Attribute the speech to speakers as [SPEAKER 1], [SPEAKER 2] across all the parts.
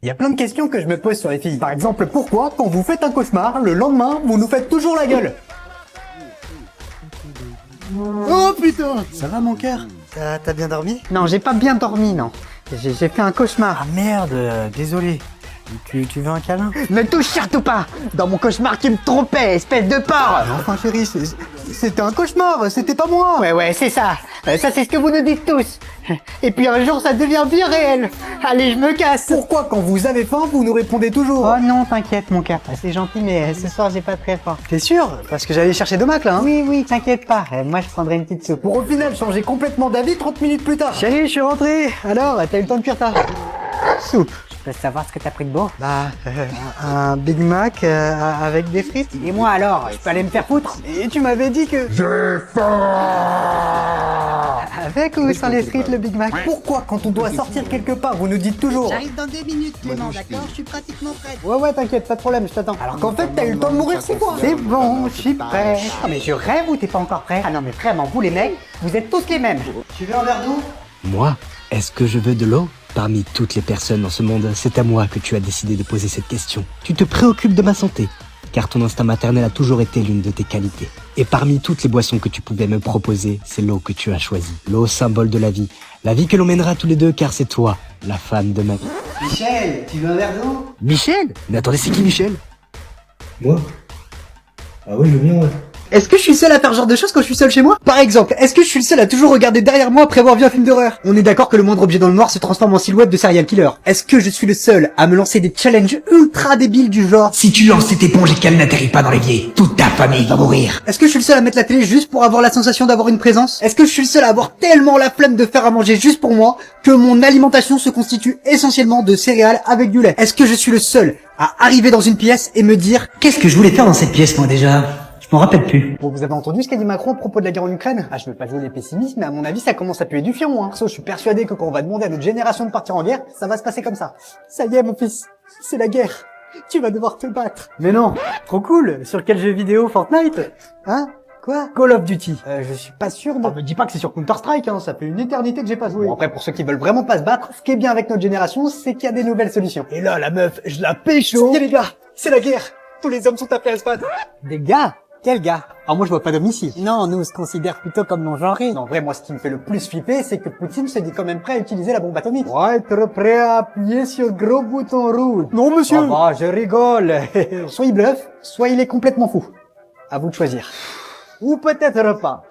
[SPEAKER 1] Il y a plein de questions que je me pose sur les filles. Par exemple, pourquoi, quand vous faites un cauchemar, le lendemain, vous nous faites toujours la gueule? Oh putain! Ça va mon cœur? T'as bien dormi?
[SPEAKER 2] Non, j'ai pas bien dormi, non. J'ai fait un cauchemar.
[SPEAKER 1] Ah merde, désolé. Tu veux un câlin?
[SPEAKER 2] Ne touche surtout pas! Dans mon cauchemar, tu me trompais, espèce de porc!
[SPEAKER 1] Enfin chérie, c'était un cauchemar, c'était pas moi!
[SPEAKER 2] Ouais, c'est ça. Ça, c'est ce que vous nous dites tous. Et puis un jour, ça devient bien réel. Allez, je me casse.
[SPEAKER 1] Pourquoi quand vous avez faim, vous nous répondez toujours?
[SPEAKER 2] Oh non, t'inquiète, mon cœur. C'est gentil, mais ce soir, j'ai pas très faim.
[SPEAKER 1] T'es sûr? Parce que j'allais chercher Domac là, hein?
[SPEAKER 2] Oui, t'inquiète pas. Moi, je prendrai une petite soupe.
[SPEAKER 1] Pour au final changer complètement d'avis 30 minutes plus tard. Chérie, je suis rentré. Alors, t'as eu le temps de cuire ta soupe?
[SPEAKER 2] Je peux savoir ce que t'as pris de beau?
[SPEAKER 1] Bah, un Big Mac avec des frites.
[SPEAKER 2] Et moi alors, je peux aller me faire foutre?
[SPEAKER 1] Et tu m'avais dit que...
[SPEAKER 3] J'ai faim!
[SPEAKER 1] Avec ou sans les frites, le Big Mac? Pourquoi, quand on doit sortir quelque part, vous nous dites toujours...
[SPEAKER 4] J'arrive dans 2 minutes, Clément, d'accord? Je suis pratiquement prête.
[SPEAKER 1] Ouais, t'inquiète, pas de problème, je t'attends. Alors qu'en fait, t'as eu le temps de mourir 6 fois.
[SPEAKER 2] C'est bon, je suis prêt. Non mais je rêve ou t'es pas encore prêt? Ah non mais vraiment, vous les mecs, vous êtes tous les mêmes.
[SPEAKER 1] Tu veux un verre d'eau?
[SPEAKER 5] Moi, est-ce que je veux de l'eau? Parmi toutes les personnes dans ce monde, c'est à moi que tu as décidé de poser cette question. Tu te préoccupes de ma santé, car ton instinct maternel a toujours été l'une de tes qualités. Et parmi toutes les boissons que tu pouvais me proposer, c'est l'eau que tu as choisie. L'eau, symbole de la vie que l'on mènera tous les deux, car c'est toi, la femme de ma vie.
[SPEAKER 1] Michel, tu veux un verre d'eau?
[SPEAKER 5] Michel? Mais attendez, c'est qui Michel?
[SPEAKER 3] Moi? Ah oui, le mien, ouais.
[SPEAKER 1] Est-ce que je suis seul à faire ce genre de choses quand je suis seul chez moi? Par exemple, est-ce que je suis le seul à toujours regarder derrière moi après avoir vu un film d'horreur? On est d'accord que le moindre objet dans le noir se transforme en silhouette de serial killer. Est-ce que je suis le seul à me lancer des challenges ultra débiles du genre
[SPEAKER 5] Si tu lances cette éponge et qu'elle n'atterrit pas dans l'évier, toute ta famille va mourir.
[SPEAKER 1] Est-ce que je suis le seul à mettre la télé juste pour avoir la sensation d'avoir une présence? Est-ce que je suis le seul à avoir tellement la flemme de faire à manger juste pour moi que mon alimentation se constitue essentiellement de céréales avec du lait? Est-ce que je suis le seul à arriver dans une pièce et me dire qu'est-ce que je voulais faire dans cette pièce moi déjà? Je m'en rappelle plus. Bon, vous avez entendu ce qu'a dit Macron à propos de la guerre en Ukraine? Ah, je veux pas jouer les pessimistes, mais à mon avis, ça commence à puer du fion, hein. Perso, je suis persuadé que quand on va demander à notre génération de partir en guerre, ça va se passer comme ça. Ça y est, mon fils, c'est la guerre. Tu vas devoir te battre. Mais non, trop cool. Sur quel jeu vidéo? Fortnite? Hein? Quoi? Call of Duty. Je suis pas sûr de... me dis pas que c'est sur Counter-Strike, hein. Ça fait une éternité que j'ai pas joué. Bon, après, pour ceux qui veulent vraiment pas se battre, ce qui est bien avec notre génération, c'est qu'il y a des nouvelles solutions. Et là, la meuf, je la pécho. Les gars, c'est la guerre. Tous les hommes sont appelés à se battre. Des gars? Quel gars? Alors moi je vois pas d'homme ici. Non, nous on se considère plutôt comme non-genrés. Non, en vrai, moi ce qui me fait le plus flipper, c'est que Poutine se dit quand même prêt à utiliser la bombe atomique. Ouais, être prêt à appuyer sur le gros bouton rouge. Non monsieur. Oh bah, je rigole. Soit il bluffe, soit il est complètement fou. À vous de choisir. Ou peut-être pas.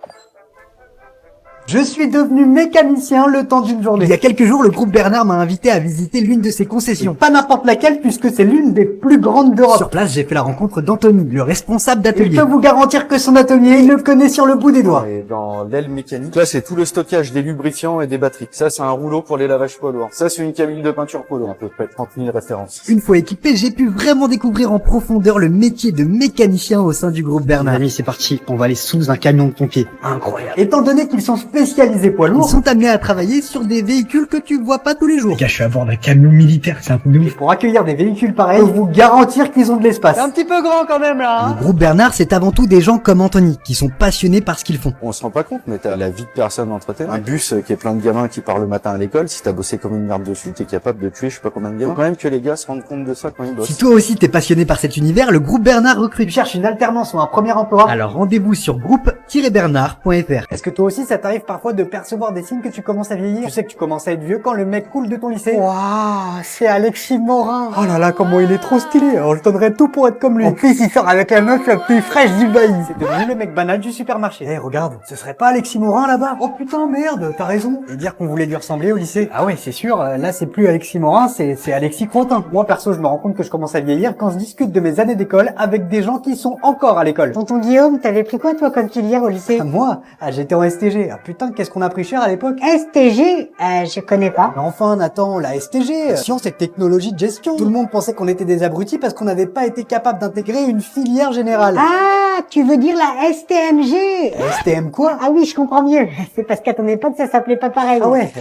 [SPEAKER 1] Je suis devenu mécanicien le temps d'une journée. Il y a quelques jours, le groupe Bernard m'a invité à visiter l'une de ses concessions. Pas n'importe laquelle, puisque c'est l'une des plus grandes d'Europe. Sur place, j'ai fait la rencontre d'Anthony, le responsable d'atelier. Je peux vous garantir que son atelier, il le connaît sur le bout des doigts.
[SPEAKER 6] Et dans l'aile mécanique, là c'est tout le stockage des lubrifiants et des batteries. Ça c'est un rouleau pour les lavages poids lourds. Ça c'est une cabine de peinture poids lourd, à peu près 30 000 références.
[SPEAKER 1] Une fois équipé, j'ai pu vraiment découvrir en profondeur le métier de mécanicien au sein du groupe Bernard. Allez, c'est parti, on va aller sous un camion de pompiers. Incroyable. Étant donné qu'ils sont spécialisés poids lourds, ils sont amenés à travailler sur des véhicules que tu vois pas tous les jours.
[SPEAKER 5] Les gars, je suis à bord d'un camion militaire, c'est un truc de ouf.
[SPEAKER 1] Pour accueillir des véhicules pareils, je peux vous garantir qu'ils ont de l'espace. C'est un petit peu grand quand même là. Le groupe Bernard, c'est avant tout des gens comme Anthony, qui sont passionnés par ce qu'ils font.
[SPEAKER 6] On se rend pas compte, mais t'as la vie de personne entre tes mains. Un bus qui est plein de gamins qui partent le matin à l'école, si t'as bossé comme une merde dessus, t'es capable de tuer je sais pas combien de gamins. Faut quand même que les gars se rendent compte de ça quand ils bossent.
[SPEAKER 1] Si toi aussi t'es passionné par cet univers, le groupe Bernard recrute. Tu cherches une alternance ou un premier emploi? Alors rendez-vous sur groupe-bernard.fr. Est-ce que toi aussi ça t'arrive parfois de percevoir des signes que tu commences à vieillir? Tu sais que tu commences à être vieux quand le mec cool de ton lycée. Waouh, c'est Alexis Morin. Oh là là, comment il est trop stylé. Alors, je donnerais tout pour être comme lui. En plus, il sort avec la meuf la plus fraîche du bailli. C'est devenu le mec banal du supermarché. Eh, regarde, ce serait pas Alexis Morin là-bas? Oh putain, merde, t'as raison. Et dire qu'on voulait lui ressembler au lycée. Ah ouais, c'est sûr, là c'est plus Alexis Morin, c'est Alexis Crotin. Moi perso, je me rends compte que je commence à vieillir quand je discute de mes années d'école avec des gens qui sont encore à l'école.
[SPEAKER 4] Tonton Guillaume, t'avais pris quoi toi comme filière au lycée?
[SPEAKER 1] Moi? Ah, j'étais en STG. Ah putain, qu'est-ce qu'on a pris cher à l'époque?
[SPEAKER 4] STG? Je connais pas.
[SPEAKER 1] Mais enfin, Nathan, la STG, sciences et technologies de gestion. Tout le monde pensait qu'on était des abrutis parce qu'on n'avait pas été capable d'intégrer une filière générale.
[SPEAKER 4] Ah, tu veux dire la STMG?
[SPEAKER 1] STM quoi?
[SPEAKER 4] Ah oui, je comprends mieux. C'est parce qu'à ton époque, ça s'appelait pas pareil.
[SPEAKER 1] Ah ouais,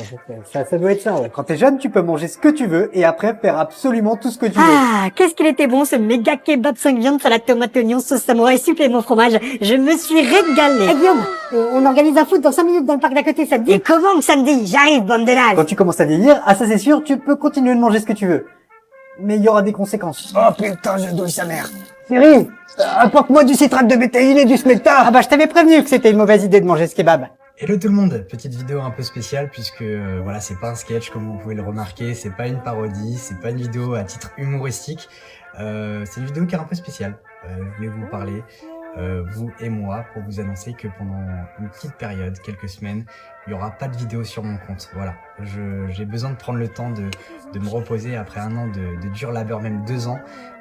[SPEAKER 1] ça doit être ça, ouais. Quand t'es jeune, tu peux manger ce que tu veux et après faire absolument tout ce que tu veux.
[SPEAKER 4] Ah, qu'est-ce qu'il était bon ce méga kebab 5 viandes, salade tomate oignon, sauce samouraï, supplément fromage. Je me suis régalé. Eh Guillaume, on organise un foot dans 5 minutes dans le parc d'à côté, ça te dit? Et comment que ça me dit? J'arrive, bande de naze.
[SPEAKER 1] Quand tu commences à vieillir, ah ça c'est sûr, tu peux continuer de manger ce que tu veux. mais il y aura des conséquences.
[SPEAKER 2] Oh putain, je douille sa mère. Chérie, apporte-moi du citrate de bétaïne et du smecta.
[SPEAKER 1] Ah bah je t'avais prévenu que c'était une mauvaise idée de manger ce kebab.
[SPEAKER 5] Hello tout le monde, petite vidéo un peu spéciale puisque voilà, c'est pas un sketch comme vous pouvez le remarquer, c'est pas une parodie, c'est pas une vidéo à titre humoristique, c'est une vidéo qui est un peu spéciale. Je voulais vous parler, vous et moi, pour vous annoncer que pendant une petite période, quelques semaines, il y aura pas de vidéo sur mon compte. Voilà, j'ai besoin de prendre le temps de me reposer après un an de dur labeur, même 2 ans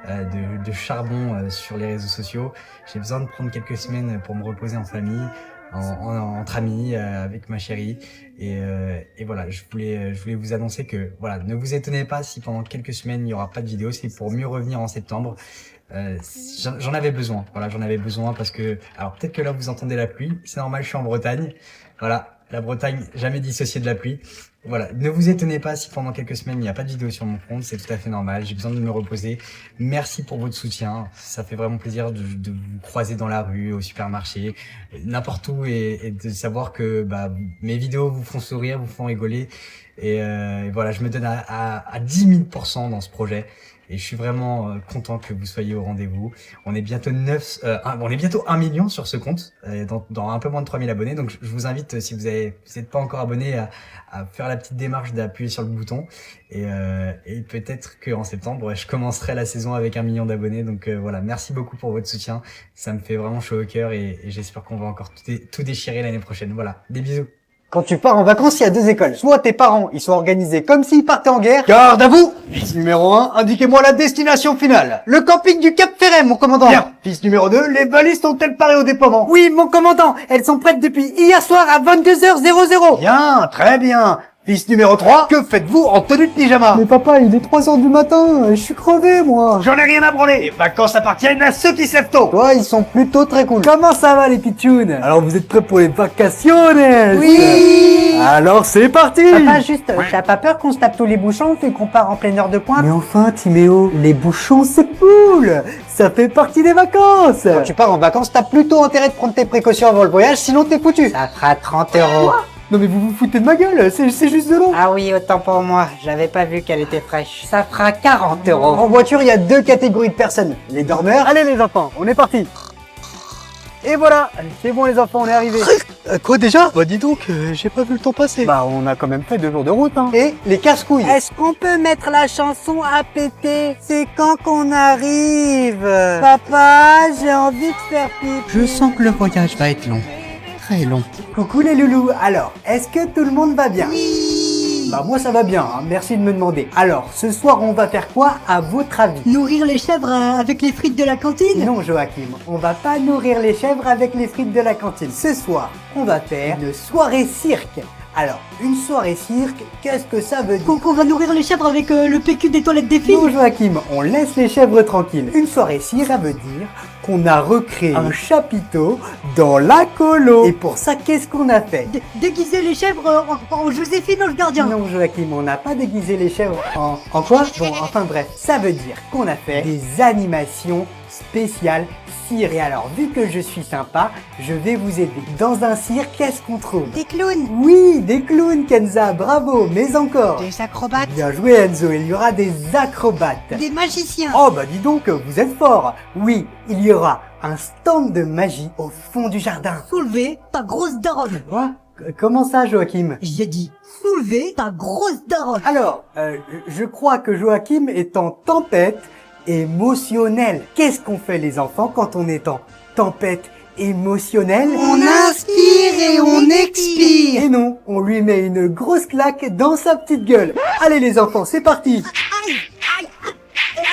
[SPEAKER 5] de charbon sur les réseaux sociaux. J'ai besoin de prendre quelques semaines pour me reposer en famille, entre amis, avec ma chérie, et voilà, je voulais vous annoncer que voilà, ne vous étonnez pas si pendant quelques semaines il n'y aura pas de vidéo, c'est pour mieux revenir en septembre. J'en avais besoin, voilà, j'en avais besoin parce que, alors peut-être que là vous entendez la pluie, c'est normal, je suis en Bretagne, voilà, la Bretagne jamais dissociée de la pluie. Voilà, ne vous étonnez pas si pendant quelques semaines il n'y a pas de vidéo sur mon compte, c'est tout à fait normal, j'ai besoin de me reposer. Merci pour votre soutien, ça fait vraiment plaisir de vous croiser dans la rue, au supermarché, n'importe où, et de savoir que bah, mes vidéos vous font sourire, vous font rigoler, et voilà, je me donne à 10 000% dans ce projet. Et je suis vraiment content que vous soyez au rendez-vous. On est bientôt 1 million sur ce compte, dans un peu moins de 3000 abonnés. Donc je vous invite, si vous n'êtes pas encore abonné, à faire la petite démarche d'appuyer sur le bouton. Et peut-être qu'en septembre, je commencerai la saison avec 1 million d'abonnés. Donc voilà, merci beaucoup pour votre soutien. Ça me fait vraiment chaud au cœur et j'espère qu'on va encore tout déchirer l'année prochaine. Voilà, des bisous.
[SPEAKER 1] Quand tu pars en vacances, il y a 2 écoles. Soit tes parents, ils sont organisés comme s'ils partaient en guerre. Garde à vous! Fils numéro 1, indiquez-moi la destination finale. Le camping du Cap Ferret, mon commandant. Bien. Fils numéro 2, les balises sont-elles parées au déploiement?
[SPEAKER 4] Oui, mon commandant, elles sont prêtes depuis hier soir à 22h00.
[SPEAKER 1] Bien, très bien. Fils numéro 3, que faites-vous en tenue de pyjama? Mais papa, il est 3h du matin, je suis crevé, moi.
[SPEAKER 2] J'en ai rien à branler. Les vacances appartiennent à ceux qui se lèvent tôt.
[SPEAKER 1] Toi, ils sont plutôt très cool. Comment ça va, les pitchounes? Alors, vous êtes prêts pour les vacations?
[SPEAKER 4] Oui.
[SPEAKER 1] Alors, c'est parti.
[SPEAKER 4] Papa, juste, t'as pas peur qu'on se tape tous les bouchons et qu'on part en pleine heure de pointe?
[SPEAKER 1] Mais enfin, Timéo, les bouchons, c'est cool. Ça fait partie des vacances. Quand tu pars en vacances, t'as plutôt intérêt de prendre tes précautions avant le voyage, sinon t'es foutu.
[SPEAKER 4] Ça fera 30€.
[SPEAKER 1] Non mais vous vous foutez de ma gueule, c'est juste de l'eau.
[SPEAKER 4] Ah oui, autant pour moi, j'avais pas vu qu'elle était fraîche. Ça fera 40€.
[SPEAKER 1] En voiture, il y a 2 catégories de personnes. Les dormeurs. Allez les enfants, on est parti. Et voilà, c'est bon les enfants, on est arrivés.
[SPEAKER 5] Quoi déjà? Bah dis donc, j'ai pas vu le temps passer.
[SPEAKER 1] Bah on a quand même fait 2 jours de route, hein. Et les casse-couilles.
[SPEAKER 4] Est-ce qu'on peut mettre la chanson à péter? C'est quand qu'on arrive? Papa, j'ai envie de faire pipi.
[SPEAKER 5] Je sens que le voyage va être long. Très long.
[SPEAKER 1] Coucou les loulous, alors, est-ce que tout le monde va bien? Oui. Bah moi ça va bien, hein. Merci de me demander. Alors, ce soir on va faire quoi à votre avis?
[SPEAKER 4] Nourrir les chèvres avec les frites de la cantine?
[SPEAKER 1] Non Joachim, on va pas nourrir les chèvres avec les frites de la cantine. Ce soir, on va faire une soirée cirque. Alors, une soirée cirque, qu'est-ce que ça veut dire?
[SPEAKER 4] Qu'on va nourrir les chèvres avec le PQ des toilettes des filles?
[SPEAKER 1] Non Joachim, on laisse les chèvres tranquilles. Une soirée cirque, ça veut dire qu'on a recréé un chapiteau dans la colo. Et pour ça, qu'est-ce qu'on a fait?
[SPEAKER 4] Déguiser les chèvres en Joséphine Ange Gardien?
[SPEAKER 1] Non Joachim, on n'a pas déguisé les chèvres en quoi? Bon, enfin bref, ça veut dire qu'on a fait des animations spéciales cirque. Et alors, vu que je suis sympa, je vais vous aider. Dans un cirque, qu'est-ce qu'on trouve?
[SPEAKER 4] Des clowns?
[SPEAKER 1] Oui, des clowns, Kenza, bravo, mais encore.
[SPEAKER 4] Des acrobates?
[SPEAKER 1] Bien joué Enzo, il y aura des acrobates.
[SPEAKER 4] Des magiciens?
[SPEAKER 1] Oh bah dis donc, vous êtes fort. Oui, il y aura un stand de magie au fond du jardin.
[SPEAKER 4] Soulever ta grosse daronne.
[SPEAKER 1] Quoi? Comment ça, Joachim?
[SPEAKER 4] J'ai dit soulever ta grosse daronne.
[SPEAKER 1] Alors, je crois que Joachim est en tempête émotionnelle. Qu'est-ce qu'on fait les enfants quand on est en tempête émotionnelle?
[SPEAKER 4] On inspire et on expire.
[SPEAKER 1] Et non, on lui met une grosse claque dans sa petite gueule. Allez les enfants, c'est parti.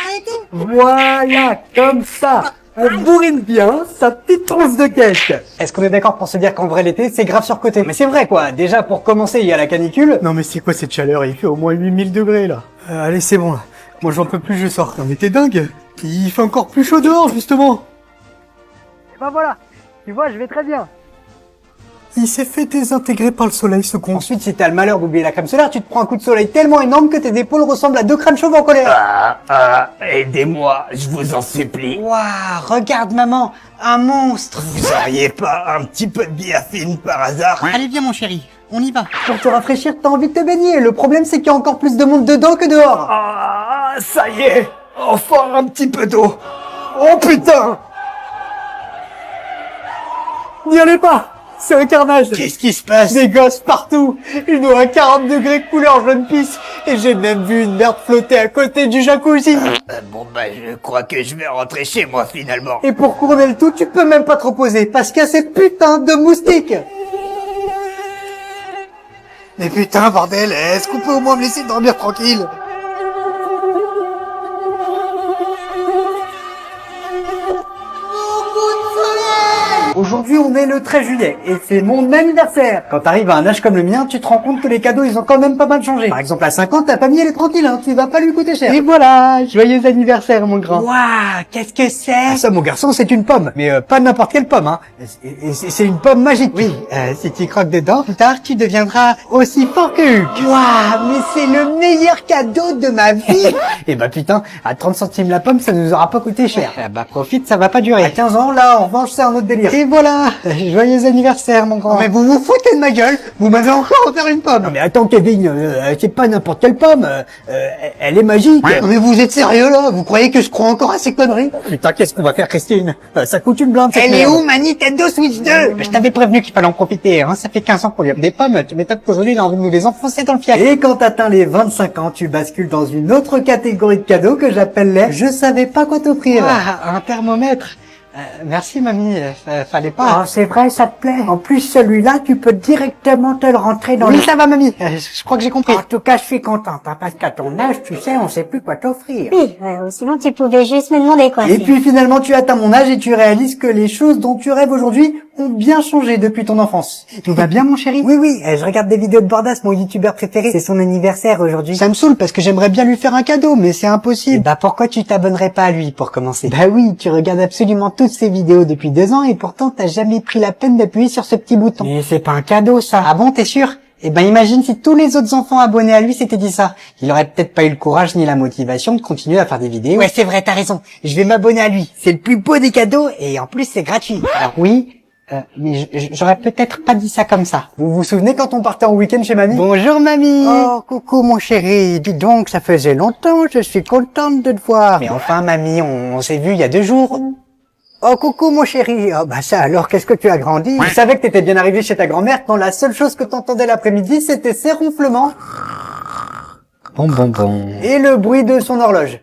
[SPEAKER 4] Arrêtez.
[SPEAKER 1] Voilà, comme ça. On bourrine bien sa petite tronche de caisse. Est-ce qu'on est d'accord pour se dire qu'en vrai l'été, c'est grave surcoté? Mais c'est vrai quoi, déjà pour commencer, il y a la canicule. Non mais c'est quoi cette chaleur? Il fait au moins 8000 degrés là. Allez, c'est bon là. Moi j'en peux plus, je sors. Non mais t'es dingue. Il fait encore plus chaud dehors justement. Et ben voilà, tu vois, je vais très bien. Il s'est fait désintégrer par le soleil, ce con. Ensuite, si t'as le malheur d'oublier la crème solaire, tu te prends un coup de soleil tellement énorme que tes épaules ressemblent à 2 crânes chauves en colère.
[SPEAKER 2] Aidez-moi, je vous en supplie.
[SPEAKER 4] Waouh, regarde maman, un monstre.
[SPEAKER 2] Vous auriez pas un petit peu de biafine par hasard?
[SPEAKER 4] Allez viens mon chéri, on y va.
[SPEAKER 1] Pour te rafraîchir, t'as envie de te baigner. Le problème, c'est qu'il y a encore plus de monde dedans que dehors. Ah, ça y est, enfin un petit peu d'eau. Oh putain! N'y allez pas! C'est un carnage! Qu'est-ce qui se passe? Des gosses partout! Une eau à 40 degrés couleur jaune pisse! Et j'ai même vu une merde flotter à côté du jacuzzi!
[SPEAKER 2] Bon bah je crois que je vais rentrer chez moi finalement.
[SPEAKER 1] Et pour couronner le tout, tu peux même pas te reposer, parce qu'il y a ces putains de moustiques! Mais putain, bordel, est-ce qu'on peut au moins me laisser dormir tranquille? Aujourd'hui, on est le 13 juillet et c'est mon anniversaire. Quand t'arrives à un âge comme le mien, tu te rends compte que les cadeaux, ils ont quand même pas mal changé. Par exemple, à 5 ans, ta famille, elle est tranquille, hein, tu vas pas lui coûter cher. Et voilà, joyeux anniversaire, mon grand.
[SPEAKER 2] Waouh, qu'est-ce que c'est?
[SPEAKER 1] Ah, ça, mon garçon, c'est une pomme. Mais pas n'importe quelle pomme, hein. Et c'est une pomme magique. Oui, si tu croques dedans, plus tard, tu deviendras aussi fort que Hulk.
[SPEAKER 2] Waouh, mais c'est le meilleur cadeau de ma vie.
[SPEAKER 1] Et bah putain, à 30 centimes la pomme, ça nous aura pas coûté cher. Bah profite, ça va pas durer. À 15 ans, là, en revanche, c'est un autre délire. Et voilà, joyeux anniversaire, mon grand. Mais vous vous foutez de ma gueule, vous m'avez encore offert une pomme. Non mais attends, Kevin, c'est pas n'importe quelle pomme, elle est magique. Non mais vous êtes sérieux, là? Vous croyez que je crois encore à ces conneries? Putain, qu'est-ce qu'on va faire, Christine? Ça coûte une blinde, cette
[SPEAKER 2] Elle est
[SPEAKER 1] merde.
[SPEAKER 2] où ma Nintendo Switch 2?
[SPEAKER 1] Je t'avais prévenu qu'il fallait en profiter, hein. Ça fait 15 ans qu'on lui offre des pommes, tu m'étonnes qu'aujourd'hui il a envie de nous les enfoncer dans le fiac. Et quand t'atteins les 25 ans, tu bascules dans une autre catégorie de cadeaux que j'appelle les « je savais pas quoi t'offrir ». Ah, un thermomètre. Merci mamie, fallait pas.
[SPEAKER 2] Oh, c'est vrai, ça te plaît. En plus, celui-là, tu peux directement te le rentrer dans
[SPEAKER 1] Oui,
[SPEAKER 2] le...
[SPEAKER 1] ça va mamie, je crois que j'ai compris.
[SPEAKER 2] En tout cas, je suis contente, hein, parce qu'à ton âge, tu sais, on sait plus quoi t'offrir.
[SPEAKER 4] Oui, sinon tu pouvais juste me demander quoi.
[SPEAKER 1] Et puis finalement, tu atteins mon âge et tu réalises que les choses dont tu rêves aujourd'hui ont bien changé depuis ton enfance. Tout va bien, mon chéri? Oui, oui, je regarde des vidéos de Bordas, mon youtubeur préféré. C'est son anniversaire aujourd'hui. Ça me saoule parce que j'aimerais bien lui faire un cadeau, mais c'est impossible. Bah pourquoi tu t'abonnerais pas à lui pour commencer? Bah oui, tu regardes absolument toutes ses vidéos depuis 2 ans et pourtant t'as jamais pris la peine d'appuyer sur ce petit bouton.
[SPEAKER 2] Mais c'est pas un cadeau, ça.
[SPEAKER 1] Ah bon, t'es sûr? Eh ben imagine si tous les autres enfants abonnés à lui s'étaient dit ça. Il aurait peut-être pas eu le courage ni la motivation de continuer à faire des vidéos.
[SPEAKER 2] Ouais, c'est vrai, t'as raison. Je vais m'abonner à lui. C'est le plus beau des cadeaux et en plus, c'est gratuit.
[SPEAKER 1] Alors oui, mais j'aurais peut-être pas dit ça comme ça. Vous vous souvenez quand on partait en week-end chez mamie? Bonjour mamie.
[SPEAKER 2] Oh, coucou mon chéri. Dis donc, ça faisait longtemps, je suis contente de te voir.
[SPEAKER 1] Mais enfin mamie, on s'est vu il y a 2 jours.
[SPEAKER 2] Oh, coucou mon chéri. Oh, bah ça alors, qu'est-ce que tu as grandi?
[SPEAKER 1] Je savais que t'étais bien arrivé chez ta grand-mère quand la seule chose que t'entendais l'après-midi, c'était ses ronflements.
[SPEAKER 2] Bon.
[SPEAKER 1] Et le bruit de son horloge.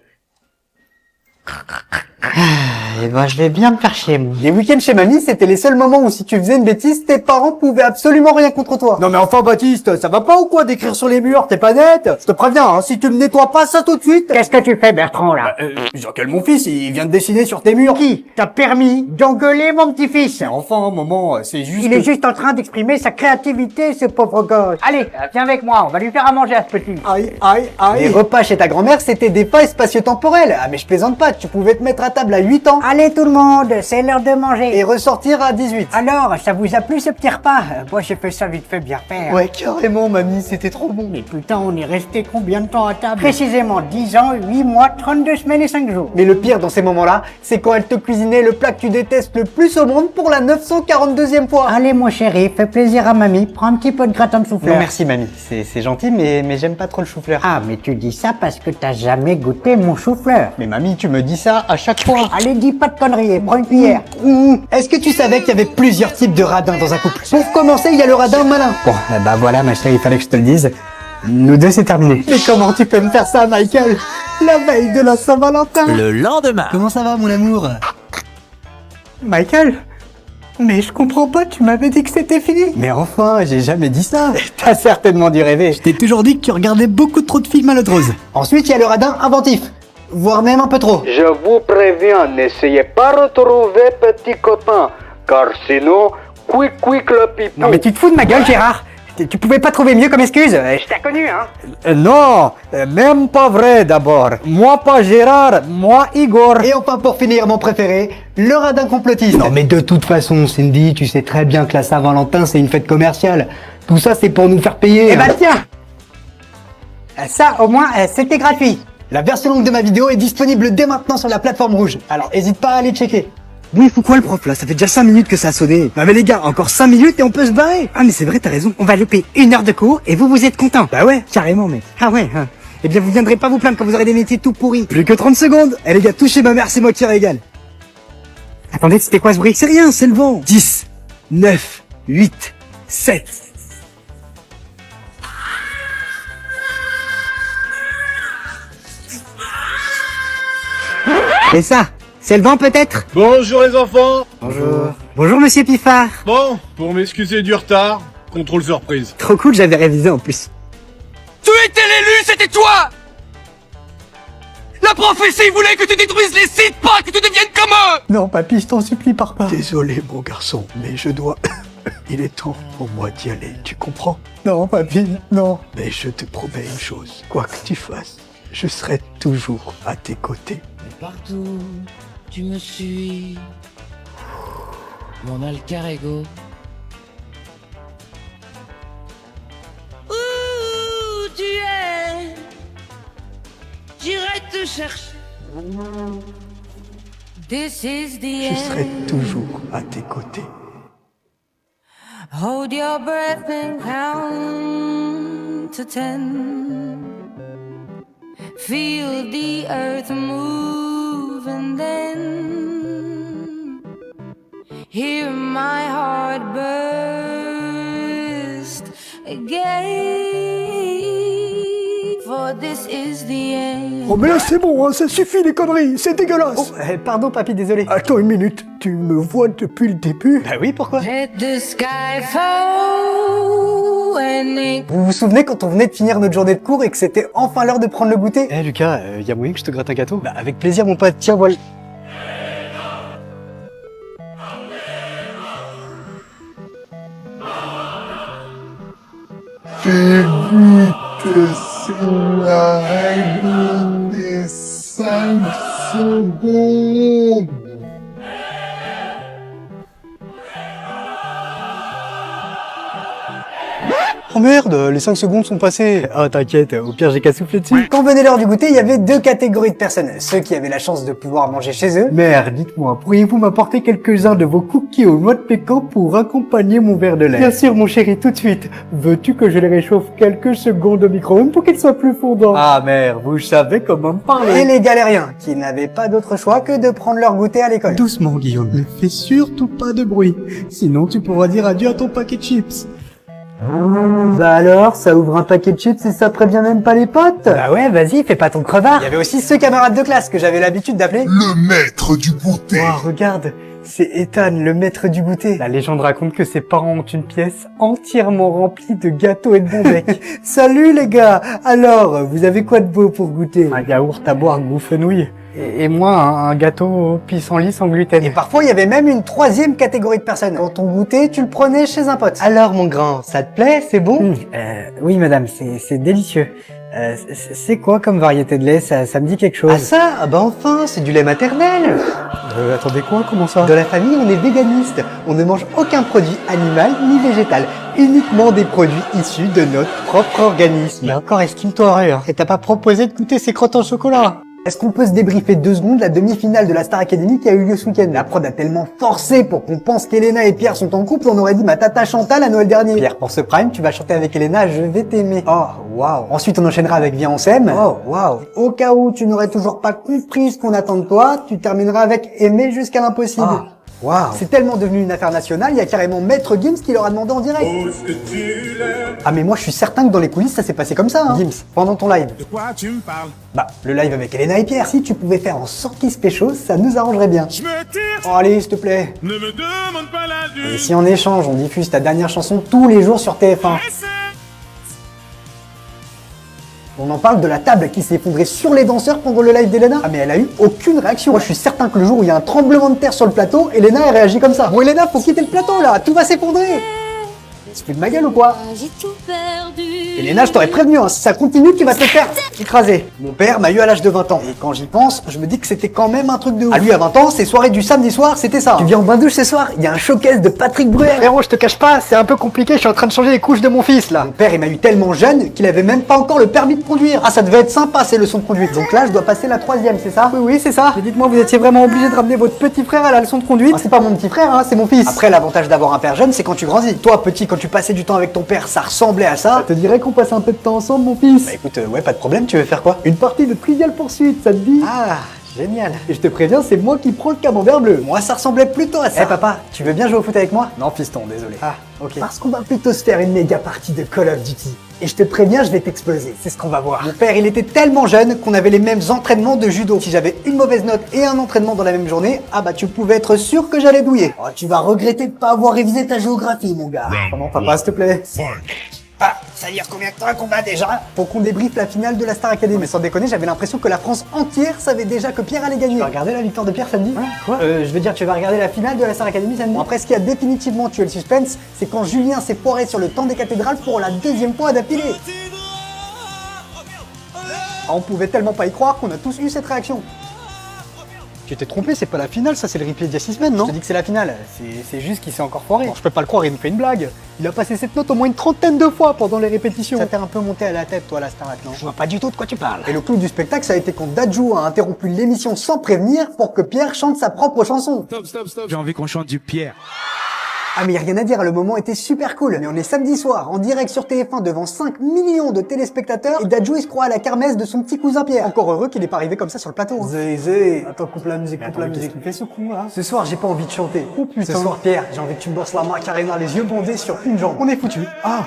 [SPEAKER 2] Eh ben, je vais bien me faire chier, moi.
[SPEAKER 1] Les week-ends chez mamie, c'était les seuls moments où si tu faisais une bêtise, tes parents pouvaient absolument rien contre toi. Non mais enfin Baptiste, ça va pas ou quoi d'écrire sur les murs? T'es pas net? Je te préviens, hein, si tu me nettoies pas ça tout de suite...
[SPEAKER 2] Qu'est-ce que tu fais, Bertrand, là?
[SPEAKER 1] J'engueule mon fils, il vient de dessiner sur tes murs.
[SPEAKER 2] Qui t'a permis d'engueuler mon petit-fils?
[SPEAKER 1] Enfin, maman, c'est juste...
[SPEAKER 2] Il est juste en train d'exprimer sa créativité, ce pauvre gosse. Allez, viens avec moi, on va lui faire à manger à ce petit.
[SPEAKER 1] Aïe. Les repas chez ta grand-mère, c'était des failles spatio-temporelles. Ah mais je plaisante pas, tu pouvais te mettre à table à 8 ans.
[SPEAKER 2] Allez tout le monde, c'est l'heure de manger.
[SPEAKER 1] Et ressortir à 18.
[SPEAKER 2] Alors, ça vous a plu ce petit repas? Moi j'ai fait ça vite fait bien faire.
[SPEAKER 1] Ouais, carrément mamie, c'était trop bon.
[SPEAKER 2] Mais putain, on est resté combien de temps à table? Précisément 10 ans, 8 mois, 32 semaines et 5 jours.
[SPEAKER 1] Mais le pire dans ces moments-là, c'est quand elle te cuisinait le plat que tu détestes le plus au monde pour la 942e fois.
[SPEAKER 2] Allez mon chéri, fais plaisir à mamie, prends un petit peu de gratin de chou-fleur.
[SPEAKER 1] Non merci mamie, c'est gentil mais j'aime pas trop le chou-fleur.
[SPEAKER 2] Ah mais tu dis ça parce que t'as jamais goûté mon chou-fleur.
[SPEAKER 1] Mais mamie, tu me dis ça à chaque fois.
[SPEAKER 2] Allez, dis pas de conneries, et prends une cuillère.
[SPEAKER 1] Est-ce que tu savais qu'il y avait plusieurs types de radins dans un couple? Pour commencer, il y a le radin malin. Bon, bah voilà ma chérie, il fallait que je te le dise. Nous deux, c'est terminé. Mais comment tu peux me faire ça, Michael? La veille de la Saint-Valentin.
[SPEAKER 5] Le lendemain.
[SPEAKER 1] Comment ça va, mon amour? Michael? Mais je comprends pas, tu m'avais dit que c'était fini. Mais enfin, j'ai jamais dit ça. T'as certainement dû rêver.
[SPEAKER 5] Je t'ai toujours dit que tu regardais beaucoup trop de films à l'eau de rose.
[SPEAKER 1] Ensuite, il y a le radin inventif. Voire même un peu trop.
[SPEAKER 7] Je vous préviens, n'essayez pas de retrouver petit copain, car sinon, quick le pipou.
[SPEAKER 1] Non mais tu te fous de ma gueule, Gérard. Tu pouvais pas trouver mieux comme excuse?
[SPEAKER 2] Je t'ai connu, hein.
[SPEAKER 7] Non, même pas vrai d'abord. Moi pas Gérard, moi Igor.
[SPEAKER 1] Et enfin pour finir, mon préféré, le radin complotiste. Non mais de toute façon, Cindy, tu sais très bien que la Saint-Valentin c'est une fête commerciale. Tout ça c'est pour nous faire payer.
[SPEAKER 2] Eh ben tiens, ça au moins c'était gratuit.
[SPEAKER 1] La version longue de ma vidéo est disponible dès maintenant sur la plateforme rouge. Alors hésite pas à aller checker. Bon, il faut quoi le prof là? Ça fait déjà 5 minutes que ça a sonné. Bah mais les gars, encore 5 minutes et on peut se barrer. Ah mais c'est vrai, t'as raison.
[SPEAKER 2] On va louper 1 heure de cours et vous êtes contents.
[SPEAKER 1] Bah ouais, carrément mec.
[SPEAKER 2] Ah ouais,
[SPEAKER 1] Eh bien, vous viendrez pas vous plaindre quand vous aurez des métiers tout pourris. Plus que 30 secondes. Eh les gars, touchez ma mère, c'est moi qui régale. Attendez, c'était quoi ce bruit? C'est rien, c'est le vent. 10, 9, 8, 7. Et ça, c'est le vent peut-être?
[SPEAKER 8] Bonjour les enfants.
[SPEAKER 1] Bonjour. Bonjour monsieur Piffard.
[SPEAKER 8] Bon, pour m'excuser du retard, contrôle surprise.
[SPEAKER 1] Trop cool, j'avais révisé en plus.
[SPEAKER 9] Tu étais l'élu, c'était toi! La prophétie voulait que tu détruises les sites, pas que tu deviennes comme eux!
[SPEAKER 2] Non, papy, je t'en supplie, pars pas.
[SPEAKER 10] Désolé, mon garçon, mais je dois... Il est temps pour moi d'y aller, tu comprends?
[SPEAKER 2] Non, papy, non.
[SPEAKER 10] Mais je te promets une chose, quoi que tu fasses, je serai toujours à tes côtés.
[SPEAKER 11] Partout, tu me suis, mon alter ego. Où tu es, j'irai te chercher. This is the
[SPEAKER 10] Je serai
[SPEAKER 11] end.
[SPEAKER 10] toujours à tes côtés.
[SPEAKER 11] Hold your breath and count to 10. Feel the earth move and then hear my heart burst again. For this is the end.
[SPEAKER 10] Oh mais là c'est bon, hein, ça suffit les conneries, c'est dégueulasse.
[SPEAKER 2] Oh, pardon, papy, désolé.
[SPEAKER 10] Attends une minute, tu me vois depuis le début?
[SPEAKER 2] Bah oui, pourquoi?
[SPEAKER 11] Let the sky fall and it...
[SPEAKER 2] Vous vous souvenez quand on venait de finir notre journée de cours et que c'était enfin l'heure de prendre le goûter?
[SPEAKER 5] Eh Lucas, y a moyen que je te gratte un gâteau?
[SPEAKER 2] Bah avec plaisir, mon pote, tiens, voilà.
[SPEAKER 10] C'est la règle des 5 secondes.
[SPEAKER 2] Oh merde, les 5 secondes sont passées. Oh t'inquiète, au pire j'ai qu'à souffler dessus. Quand venait l'heure du goûter, il y avait deux catégories de personnes. Ceux qui avaient la chance de pouvoir manger chez eux. Mère, dites-moi, pourriez-vous m'apporter quelques-uns de vos cookies aux noix de pécan pour accompagner mon verre de lait? Bien sûr mon chéri, tout de suite. Veux-tu que je les réchauffe quelques secondes au micro-ondes pour qu'ils soient plus fondants? Ah mère, vous savez comment me parler. Et les galériens, qui n'avaient pas d'autre choix que de prendre leur goûter à l'école.
[SPEAKER 5] Doucement Guillaume, ne fais surtout pas de bruit, sinon tu pourras dire adieu à ton paquet de chips.
[SPEAKER 2] Bah alors, ça ouvre un paquet de chips et ça prévient même pas les potes? Bah ouais, vas-y, fais pas ton crevard. Il y avait aussi ce camarade de classe que j'avais l'habitude d'appeler
[SPEAKER 10] Le maître du goûter.
[SPEAKER 2] Oh, regarde, c'est Ethan, le maître du goûter. La légende raconte que ses parents ont une pièce entièrement remplie de gâteaux et de bons becs. Salut les gars. Alors, vous avez quoi de beau pour goûter? Un yaourt à boire goût fenouil. Et moi, un gâteau pissenlit sans gluten. Et parfois, il y avait même une troisième catégorie de personnes. Quand on goûtait, tu le prenais chez un pote. Alors, mon grand, ça te plaît? C'est bon? Oui, madame, c'est délicieux. C'est quoi comme variété de lait? Ça me dit quelque chose. Ah ça? Ah bah enfin, c'est du lait maternel. Attendez quoi? Comment ça? Dans la famille, on est véganiste. On ne mange aucun produit animal ni végétal. Uniquement des produits issus de notre propre organisme. Mais encore, estime-toi, rien. Et t'as pas proposé de goûter ces crottes en chocolat? Est-ce qu'on peut se débriefer 2 secondes la demi-finale de la Star Academy qui a eu lieu ce week-end? La prod a tellement forcé pour qu'on pense qu'Elena et Pierre sont en couple, on aurait dit ma tata Chantal à Noël dernier. Pierre, pour ce prime, tu vas chanter avec Elena, je vais t'aimer. Oh, waouh. Ensuite, on enchaînera avec Viens on s'aime. Oh, waouh. Au cas où tu n'aurais toujours pas compris ce qu'on attend de toi, tu termineras avec Aimer jusqu'à l'impossible. Oh. Waouh. C'est tellement devenu une affaire nationale, il y a carrément Maître Gims qui leur a demandé en direct. Ah mais moi je suis certain que dans les coulisses ça s'est passé comme ça, hein. Gims, pendant ton live.
[SPEAKER 8] De quoi tu me parles?
[SPEAKER 2] Bah, le live avec Elena et Pierre, si tu pouvais faire en sorte qu'ils se pécho, ça nous arrangerait bien.
[SPEAKER 8] Je me tire.
[SPEAKER 2] Oh allez, s'il te plaît.
[SPEAKER 8] Ne me demande pas la lune.
[SPEAKER 2] Et si en échange on diffuse ta dernière chanson tous les jours sur TF1? On en parle de la table qui s'est effondrée sur les danseurs pendant le live d'Elena. Ah mais elle a eu aucune réaction. Moi je suis certain que le jour où il y a un tremblement de terre sur le plateau, Elena elle réagit comme ça. Bon Elena, faut quitter le plateau là, tout va s'effondrer. Tu fais de ma gueule ou quoi?
[SPEAKER 11] J'ai tout perdu.
[SPEAKER 2] Elena, je t'aurais prévenu, hein, si ça continue, tu vas te faire écraser. Mon père m'a eu à l'âge de 20 ans. Et quand j'y pense, je me dis que c'était quand même un truc de ouf. À lui, à 20 ans, ses soirées du samedi soir, c'était ça. Tu viens en bain-douche ce soir, il y a un showcase de Patrick Bruel. Frérot, je te cache pas, c'est un peu compliqué, je suis en train de changer les couches de mon fils, là. Mon père, il m'a eu tellement jeune qu'il avait même pas encore le permis de conduire. Ah, ça devait être sympa, ces leçons de conduite. Donc là, je dois passer la 3e, c'est ça? Oui, c'est ça. Mais dites-moi, vous étiez vraiment obligé de ramener votre petit frère à la leçon de conduite? Ah, c'est pas mon petit frère, hein, c'est mon fils. Après, l'avantage d'avoir un père jeune, c'est quand tu grandis. Toi, petit, quand tu
[SPEAKER 1] tu passais du temps avec ton père, ça ressemblait à ça.
[SPEAKER 2] Ça te dirait qu'on passe un peu de temps ensemble, mon fils? Bah écoute, ouais, pas de problème, tu veux faire quoi? Une partie de Trivial Pursuit, ça te dit?
[SPEAKER 1] Ah, génial.
[SPEAKER 2] Et je te préviens, c'est moi qui prends le camembert bleu.
[SPEAKER 1] Moi, ça ressemblait plutôt à ça.
[SPEAKER 2] Eh papa, tu veux bien jouer au foot avec moi? Non, fiston, désolé.
[SPEAKER 1] Ah, ok.
[SPEAKER 2] Parce qu'on va plutôt se faire une méga partie de Call of Duty. Et je te préviens, je vais t'exploser. C'est ce qu'on va voir.
[SPEAKER 1] Mon père, il était tellement jeune qu'on avait les mêmes entraînements de judo. Si j'avais une mauvaise note et un entraînement dans la même journée, ah bah tu pouvais être sûr que j'allais douiller. Oh, tu vas regretter de pas avoir révisé ta géographie, mon gars.
[SPEAKER 2] Comment, papa, s'il te plaît?
[SPEAKER 1] Ah, ça dire combien de temps qu'on a déjà?
[SPEAKER 2] Pour qu'on débriefe la finale de la Star Academy. Mais sans déconner, j'avais l'impression que la France entière savait déjà que Pierre allait gagner. Tu vas regarder la victoire de Pierre samedi? Quoi? Je veux dire, tu vas regarder la finale de la Star Academy samedi? Bon, après, ce qui a définitivement tué le suspense, c'est quand Julien s'est foiré sur le temps des cathédrales pour la deuxième fois d'affilée. Ah, on pouvait tellement pas y croire qu'on a tous eu cette réaction. Tu t'es trompé, c'est pas la finale, ça c'est le replay d'il y a 6 semaines, non? Je te dis que c'est la finale, c'est juste qu'il s'est encore foiré. Bon, je peux pas le croire, il me fait une blague. Il a passé cette note au moins une trentaine de fois pendant les répétitions. Ça t'est un peu monté à la tête, toi, la Star Academy, non?
[SPEAKER 1] Je vois pas du tout de quoi tu parles.
[SPEAKER 2] Et le clou du spectacle, ça a été quand Dadju a interrompu l'émission sans prévenir pour que Pierre chante sa propre chanson.
[SPEAKER 10] Stop, j'ai envie qu'on chante du Pierre.
[SPEAKER 2] Ah mais y a rien à dire, le moment était super cool. Mais on est samedi soir, en direct sur TF1 devant 5 millions de téléspectateurs et Dadju il se croit à la kermesse de son petit cousin Pierre. Encore heureux qu'il est pas arrivé comme ça sur le plateau. Zé. Attends, coupe la musique, coupe la musique. Qu'est-ce qu'il fait ce con là? Ce soir, j'ai pas envie de chanter. Oh putain. Ce soir, Pierre, j'ai envie que tu me bosses la Macarena, les yeux bandés sur une jambe. On est foutu. Ah,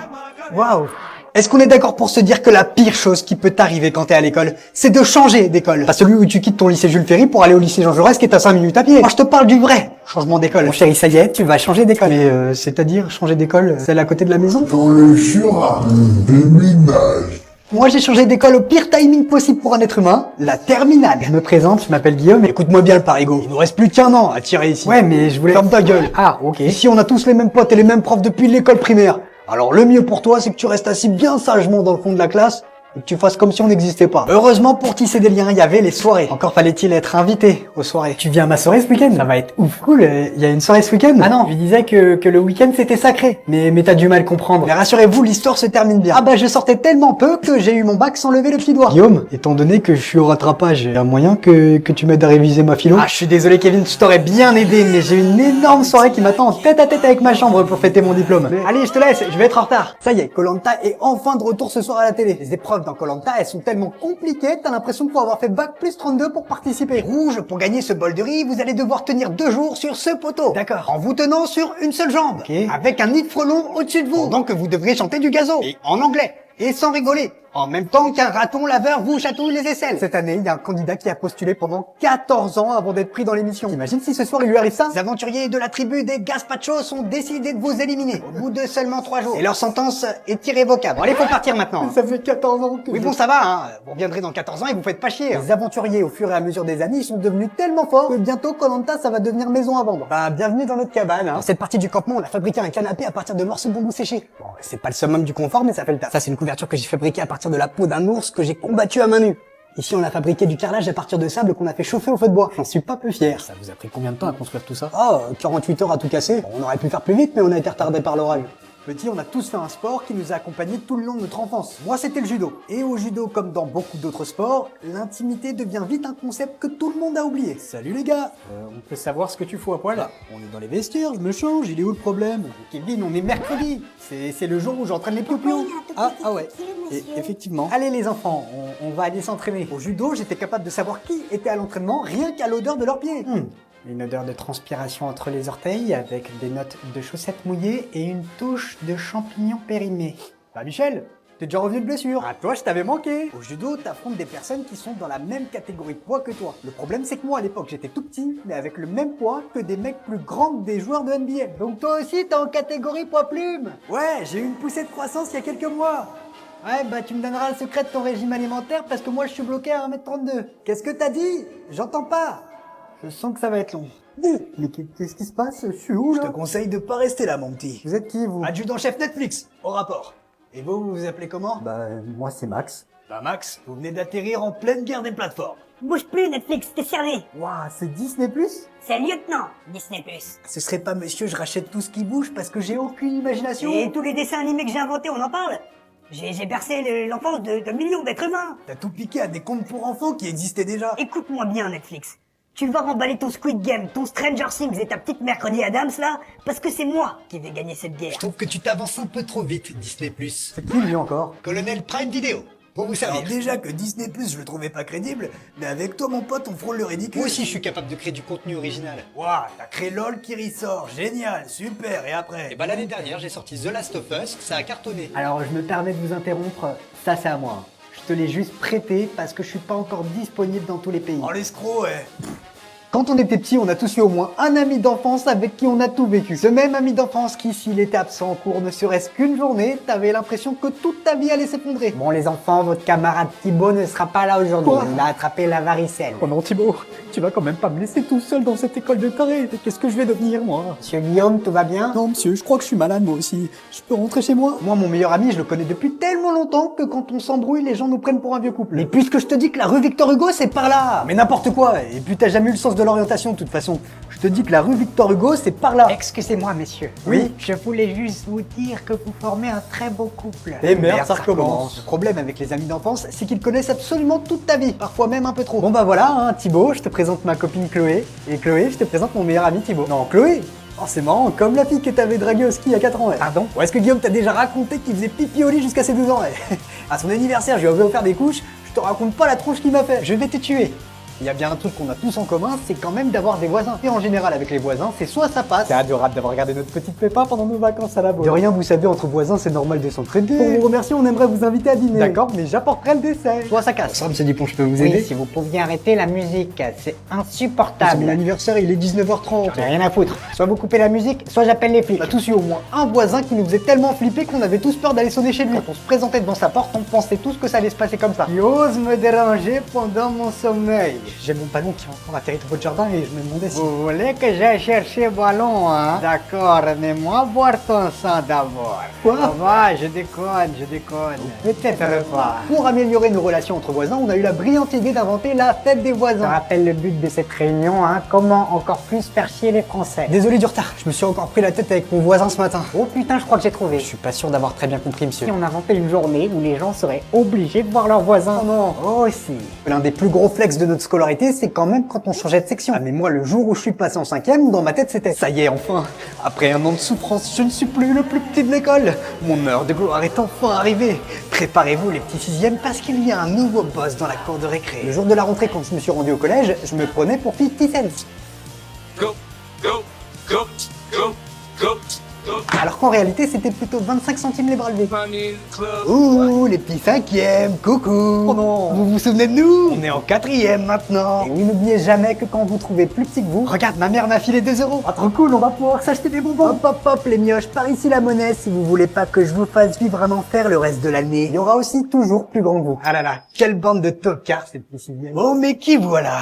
[SPEAKER 2] waouh. Est-ce qu'on est d'accord pour se dire que la pire chose qui peut t'arriver quand t'es à l'école, c'est de changer d'école? Pas celui où tu quittes ton lycée Jules Ferry pour aller au lycée Jean Jaurès qui est à 5 minutes à pied. Moi je te parle du vrai changement d'école. Mon chéri, ça y est, tu vas changer d'école. Mais c'est-à-dire changer d'école, celle à côté de la maison?
[SPEAKER 12] Dans le Jura, déménage.
[SPEAKER 2] Moi j'ai changé d'école au pire timing possible pour un être humain, la terminale. Je me présente, je m'appelle Guillaume, et écoute-moi bien le parigo. Il nous reste plus qu'un an à tirer ici. Ouais mais je voulais... Ferme ta gueule. Ah ok. Ici on a tous les mêmes potes et les mêmes profs depuis l'école primaire. Alors le mieux pour toi, c'est que tu restes assis bien sagement dans le fond de la classe et que tu fasses comme si on n'existait pas. Heureusement, pour tisser des liens, il y avait les soirées. Encore fallait-il être invité aux soirées. Tu viens à ma soirée ce week-end? Ça va être ouf. Cool, il y a une soirée ce week-end? Ah non, je disais que le week-end c'était sacré. Mais t'as du mal à comprendre. Mais rassurez-vous, l'histoire se termine bien. Ah bah je sortais tellement peu que j'ai eu mon bac sans lever le petit doigt. Guillaume, étant donné que je suis au rattrapage, il y a un moyen que tu m'aides à réviser ma philo? Ah je suis désolé Kevin, je t'aurais bien aidé, mais j'ai une énorme soirée qui m'attend en tête à tête avec ma chambre pour fêter mon diplôme. Mais allez, je te laisse, je vais être en retard. Ça y est, Koh-Lanta est enfin de retour ce soir à la télé. Les épreuves dans Koh-Lanta, elles sont tellement compliquées, t'as l'impression qu'il faut avoir fait bac plus 32 pour participer. Rouge, pour gagner ce bol de riz, vous allez devoir tenir 2 jours sur ce poteau. D'accord. En vous tenant sur une seule jambe. Ok. Avec un nid de frelon au-dessus de vous. Pendant que vous devrez chanter du gazo. Et en anglais. Et sans rigoler. En même temps qu'un raton laveur vous chatouille les aisselles. Cette année, il y a un candidat qui a postulé pendant 14 ans avant d'être pris dans l'émission. Imagine si ce soir il lui arrive ça. Les aventuriers de la tribu des Gaspachos ont décidé de vous éliminer au bout de seulement 3 jours. Et leur sentence est irrévocable. Bon, allez, faut partir maintenant. Ça fait 14 ans que... Oui bon, ça va, hein. Vous reviendrez dans 14 ans et vous faites pas chier. Les aventuriers, au fur et à mesure des années, ils sont devenus tellement forts que bientôt Koh-Lanta, ça va devenir maison à vendre. Bah, bienvenue dans notre cabane, hein. Dans cette partie du campement, on a fabriqué un canapé à partir de morceaux de bambou séchés. Bon, c'est pas le summum du confort, mais ça fait le taf. Ça, c'est une couverture que j'ai fabriquée à partir de la peau d'un ours que j'ai combattu à main nue. Ici, on a fabriqué du carrelage à partir de sable qu'on a fait chauffer au feu de bois. J'en suis pas peu fier. Ça vous a pris combien de temps à construire tout ça? Oh, 48 heures à tout casser. Bon, on aurait pu faire plus vite, mais on a été retardé par l'orage. Petit, on a tous fait un sport qui nous a accompagnés tout le long de notre enfance. Moi, c'était le judo. Et au judo, comme dans beaucoup d'autres sports, l'intimité devient vite un concept que tout le monde a oublié. Salut les gars, on peut savoir ce que tu fous à poil? Bah, on est dans les vestiaires, je me change, il est où le problème? Kevin, on est mercredi. C'est le jour où j'entraîne les piou-piou. Ah ouais. Et effectivement. Allez les enfants, on va aller s'entraîner. Au judo, j'étais capable de savoir qui était à l'entraînement rien qu'à l'odeur de leurs pieds. Une odeur de transpiration entre les orteils avec des notes de chaussettes mouillées et une touche de champignons périmés. Bah Michel, t'es déjà revenu de blessure. Ah toi je t'avais manqué. Au judo, t'affrontes des personnes qui sont dans la même catégorie de poids que toi. Le problème c'est que moi à l'époque j'étais tout petit, mais avec le même poids que des mecs plus grands que des joueurs de NBA. Donc toi aussi t'es en catégorie poids plume. Ouais, j'ai eu une poussée de croissance il y a quelques mois. Ouais, bah tu me donneras le secret de ton régime alimentaire parce que moi je suis bloqué à 1m32. Qu'est-ce que t'as dit? J'entends pas. Je sens que ça va être long. Mais qu'est-ce qui se passe? Je suis où là? Je te conseille de pas rester là mon petit. Vous êtes qui vous? Adjudant-chef Netflix, au rapport. Et vous vous appelez comment? Bah moi c'est Max. Bah Max, vous venez d'atterrir en pleine guerre des plateformes.
[SPEAKER 4] Bouge plus Netflix, t'es cerné.
[SPEAKER 2] Waouh, c'est Disney+?
[SPEAKER 4] C'est lieutenant Disney+.
[SPEAKER 2] Ce serait pas monsieur je rachète tout ce qui bouge parce que j'ai aucune imagination?
[SPEAKER 4] Et tous les dessins animés que j'ai inventés, on en parle? J'ai bercé l'enfance de millions d'êtres humains.
[SPEAKER 2] T'as tout piqué à des contes pour enfants qui existaient déjà.
[SPEAKER 4] Écoute-moi bien Netflix. Tu vas remballer ton Squid Game, ton Stranger Things et ta petite Mercredi Adams là, parce que c'est moi qui vais gagner cette guerre.
[SPEAKER 13] Je trouve que tu t'avances un peu trop vite, Disney+.
[SPEAKER 2] C'est qui lui encore?
[SPEAKER 13] Colonel Prime Video. Pour vous servir.
[SPEAKER 10] Alors déjà que Disney+, je le trouvais pas crédible, mais avec toi mon pote on frôle le ridicule.
[SPEAKER 13] Moi aussi je suis capable de créer du contenu original.
[SPEAKER 10] Waouh, t'as créé LOL qui ressort, génial, super, et après?
[SPEAKER 13] Et bah l'année dernière j'ai sorti The Last of Us, ça a cartonné.
[SPEAKER 2] Alors je me permets de vous interrompre, ça c'est à moi. Je te l'ai juste prêté parce que je suis pas encore disponible dans tous les pays.
[SPEAKER 10] Oh l'escroc, ouais.
[SPEAKER 2] Quand on était petit, on a tous eu au moins un ami d'enfance avec qui on a tout vécu. Ce même ami d'enfance qui, s'il était absent en cours ne serait-ce qu'une journée, t'avais l'impression que toute ta vie allait s'effondrer.
[SPEAKER 1] Bon les enfants, votre camarade Thibaut ne sera pas là aujourd'hui. Il a attrapé la varicelle.
[SPEAKER 2] Oh non Thibaut, tu vas quand même pas me laisser tout seul dans cette école de tarés. Qu'est-ce que je vais devenir moi?
[SPEAKER 1] Monsieur Guillaume, tout va bien?
[SPEAKER 2] Non monsieur, je crois que je suis malade moi aussi. Je peux rentrer chez moi? Moi mon meilleur ami, je le connais depuis tellement longtemps que quand on s'embrouille, les gens nous prennent pour un vieux couple.
[SPEAKER 1] Mais puisque je te dis que la rue Victor Hugo c'est par là.
[SPEAKER 2] Mais n'importe quoi. Et puis t'as jamais eu le sens de l'orientation de toute façon. Je te dis que la rue Victor Hugo c'est par là.
[SPEAKER 1] Excusez-moi messieurs.
[SPEAKER 2] Oui.
[SPEAKER 1] Je voulais juste vous dire que vous formez un très beau couple.
[SPEAKER 2] Et merde, ça recommence. Le problème avec les amis d'enfance, c'est qu'ils connaissent absolument toute ta vie, parfois même un peu trop. Bon bah voilà, hein, Thibaut, je te présente ma copine Chloé. Et Chloé, je te présente mon meilleur ami Thibaut. Non, Chloé. Oh c'est marrant, comme la fille que t'avais draguée au ski il y a 4 ans. Ouais.
[SPEAKER 1] Pardon?
[SPEAKER 2] Ou est-ce que Guillaume t'a déjà raconté qu'il faisait pipi au lit jusqu'à ses 12 ans? Ouais. À son anniversaire, je lui avais offert des couches, je te raconte pas la tronche qu'il m'a fait. Je vais te tuer. Il y a bien un truc qu'on a tous en commun, c'est quand même d'avoir des voisins. Et en général, avec les voisins, c'est soit ça passe. C'est adorable d'avoir regardé notre petite Péppa pendant nos vacances à la Baule. De rien, vous savez, entre voisins, c'est normal de s'entraider. Pour vous remercier, on aimerait vous inviter à dîner. D'accord, mais j'apporterai le dessert. Soit ça casse. Ça me dit, je peux vous aider?
[SPEAKER 1] Oui, si vous pouviez arrêter la musique, c'est insupportable.
[SPEAKER 2] C'est mon anniversaire, il est 19h30.
[SPEAKER 1] J'en ai rien à foutre. Soit vous coupez la musique, soit j'appelle les flics.
[SPEAKER 2] On a tous eu au moins un voisin qui nous faisait tellement flipper qu'on avait tous peur d'aller sonner chez lui. Quand on se présentait devant sa porte, on pensait tous que ça allait se passer comme ça. Il ose me déranger pendant mon sommeil. J'ai mon ballon qui encore atterri dans votre jardin et je me demandais si...
[SPEAKER 1] Vous voulez que j'aille chercher le ballon, hein? D'accord, mais moi boire ton sang d'abord.
[SPEAKER 2] Quoi?
[SPEAKER 1] Ça va, je déconne. Peut-être pas.
[SPEAKER 2] Pour améliorer nos relations entre voisins, on a eu la brillante idée d'inventer la fête des voisins.
[SPEAKER 1] Ça rappelle le but de cette réunion, hein? Comment encore plus faire chier les Français.
[SPEAKER 2] Désolé du retard, je me suis encore pris la tête avec mon voisin ce matin.
[SPEAKER 1] Oh putain, je crois que j'ai trouvé.
[SPEAKER 2] Je suis pas sûr d'avoir très bien compris, monsieur.
[SPEAKER 1] Si on inventait une journée où les gens seraient obligés de voir leurs voisins.
[SPEAKER 2] Oh non.
[SPEAKER 1] Oh si.
[SPEAKER 2] L'un des plus gros flex de notre scolarité, c'est quand même quand on changeait de section. Ah mais moi, le jour où je suis passé en 5e, dans ma tête c'était ça y est, enfin. Après un an de souffrance, je ne suis plus le plus petit de l'école. Mon heure de gloire est enfin arrivée. Préparez-vous les petits 6e parce qu'il y a un nouveau boss dans la cour de récré. Le jour de la rentrée, quand je me suis rendu au collège, je me prenais pour 50 cents.
[SPEAKER 9] Go, go, go, go, go, go.
[SPEAKER 2] Alors qu'en réalité, c'était plutôt 25 centimes les bras levés.
[SPEAKER 9] Money club.
[SPEAKER 2] Ouh, les petits 5e, coucou. Oh non. Vous vous souvenez de nous? On est en 4e maintenant. Et oui, n'oubliez jamais que quand vous trouvez plus petit que vous, regarde, ma mère m'a filé 2 €. Ah, trop cool, on va pouvoir s'acheter des bonbons. Hop, hop, hop, les mioches, par ici la monnaie si vous voulez pas que je vous fasse vivre un enfer le reste de l'année. Il y aura aussi toujours plus grand que vous. Ah là là, quelle bande de tocards, ces petits 6e. Oh, mais qui voilà?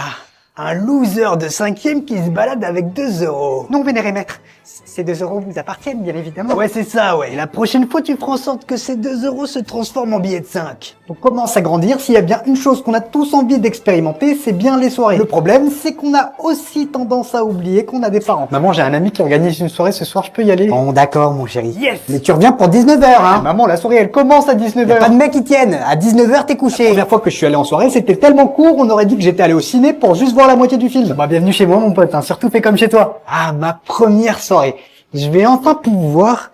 [SPEAKER 2] Un loser de 5e qui se balade avec 2 €.
[SPEAKER 1] Non, vénéré maître, ces 2 € vous appartiennent, bien évidemment.
[SPEAKER 2] Ouais, c'est ça, ouais. La prochaine fois, tu feras en sorte que ces 2 € se transforment en billets de 5. On commence à grandir. S'il y a bien une chose qu'on a tous envie d'expérimenter, c'est bien les soirées. Le problème, c'est qu'on a aussi tendance à oublier qu'on a des parents. Maman, j'ai un ami qui organise une soirée ce soir, je peux y aller? Bon, d'accord, mon chéri. Yes! Mais tu reviens pour 19 h, hein? Maman, la soirée, elle commence à 19 h. Pas de mec qui tienne. À 19 h, t'es couché. La première fois que je suis allé en soirée, c'était tellement court, on aurait dit que j'étais allé au ciné pour juste voir la moitié du film. Bah, bienvenue chez moi, mon pote, hein. Surtout fais comme chez toi. Ah, ma première soirée. Je vais enfin pouvoir...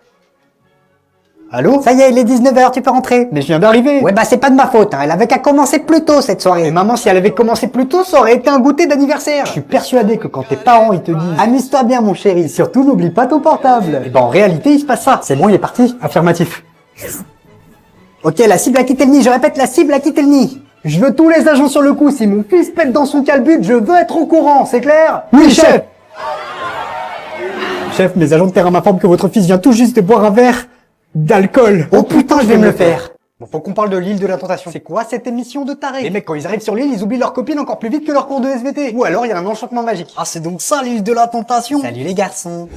[SPEAKER 2] Allô?
[SPEAKER 1] Ça y est, il est 19 h, tu peux rentrer.
[SPEAKER 2] Mais je viens d'arriver.
[SPEAKER 1] Ouais, bah c'est pas de ma faute, hein. Elle avait qu'à commencer plus tôt cette soirée.
[SPEAKER 2] Et maman, si elle avait commencé plus tôt, ça aurait été un goûter d'anniversaire. Je suis persuadé que quand tes parents, ils te disent « Amuse-toi bien, mon chéri, surtout n'oublie pas ton portable », et ben en réalité, il se passe ça. C'est bon, il est parti. Affirmatif.
[SPEAKER 1] Ok, la cible a quitté le nid, je répète, la cible a quitté le nid.
[SPEAKER 2] Je veux tous les agents sur le coup. Si mon fils pète dans son calbut, je veux être au courant, c'est clair? Oui, chef. Chef, mes agents de terrain m'informent que votre fils vient tout juste de boire un verre d'alcool.
[SPEAKER 1] Oh putain, je vais me le faire.
[SPEAKER 2] Bon, faut qu'on parle de l'île de la tentation. C'est quoi cette émission de taré? Les mecs, quand ils arrivent sur l'île, ils oublient leur copine encore plus vite que leur cours de SVT. Ou alors, il y a un enchantement magique. Ah, c'est donc ça l'île de la tentation?
[SPEAKER 1] Salut les garçons.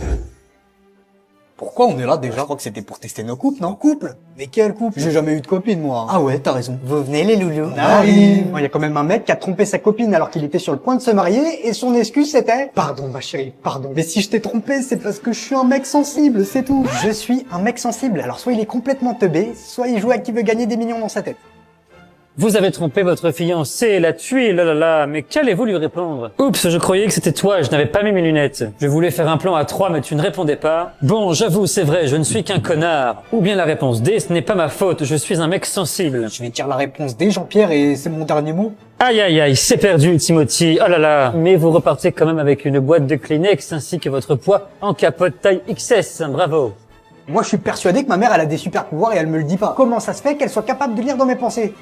[SPEAKER 2] Pourquoi on est là déjà? Je crois que c'était pour tester nos couples, non? Couple? Mais quel couple? J'ai jamais eu de copine, moi. Ah ouais, t'as raison.
[SPEAKER 1] Vous venez les loulous?
[SPEAKER 2] Il y a quand même un mec qui a trompé sa copine alors qu'il était sur le point de se marier et son excuse c'était « Pardon ma chérie, pardon. Mais si je t'ai trompé, c'est parce que je suis un mec sensible, c'est tout. » Je suis un mec sensible. Alors soit il est complètement teubé, soit il joue à qui veut gagner des millions dans sa tête.
[SPEAKER 14] Vous avez trompé votre fiancée, l'a tué, là là là, mais qu'allez-vous lui répondre? Oups, je croyais que c'était toi, je n'avais pas mis mes lunettes. Je voulais faire un plan à 3, mais tu ne répondais pas. Bon, j'avoue, c'est vrai, je ne suis qu'un connard. Ou bien la réponse D, ce n'est pas ma faute, je suis un mec sensible.
[SPEAKER 1] Je vais dire la réponse D, Jean-Pierre, et c'est mon dernier mot.
[SPEAKER 14] Aïe aïe aïe, c'est perdu, Timothy, oh là là. Mais vous repartez quand même avec une boîte de Kleenex ainsi que votre poids en capote taille XS, bravo.
[SPEAKER 1] Moi, je suis persuadé que ma mère, elle a des super pouvoirs et elle me le dit pas. Comment ça se fait qu'elle soit capable de lire dans mes pensées?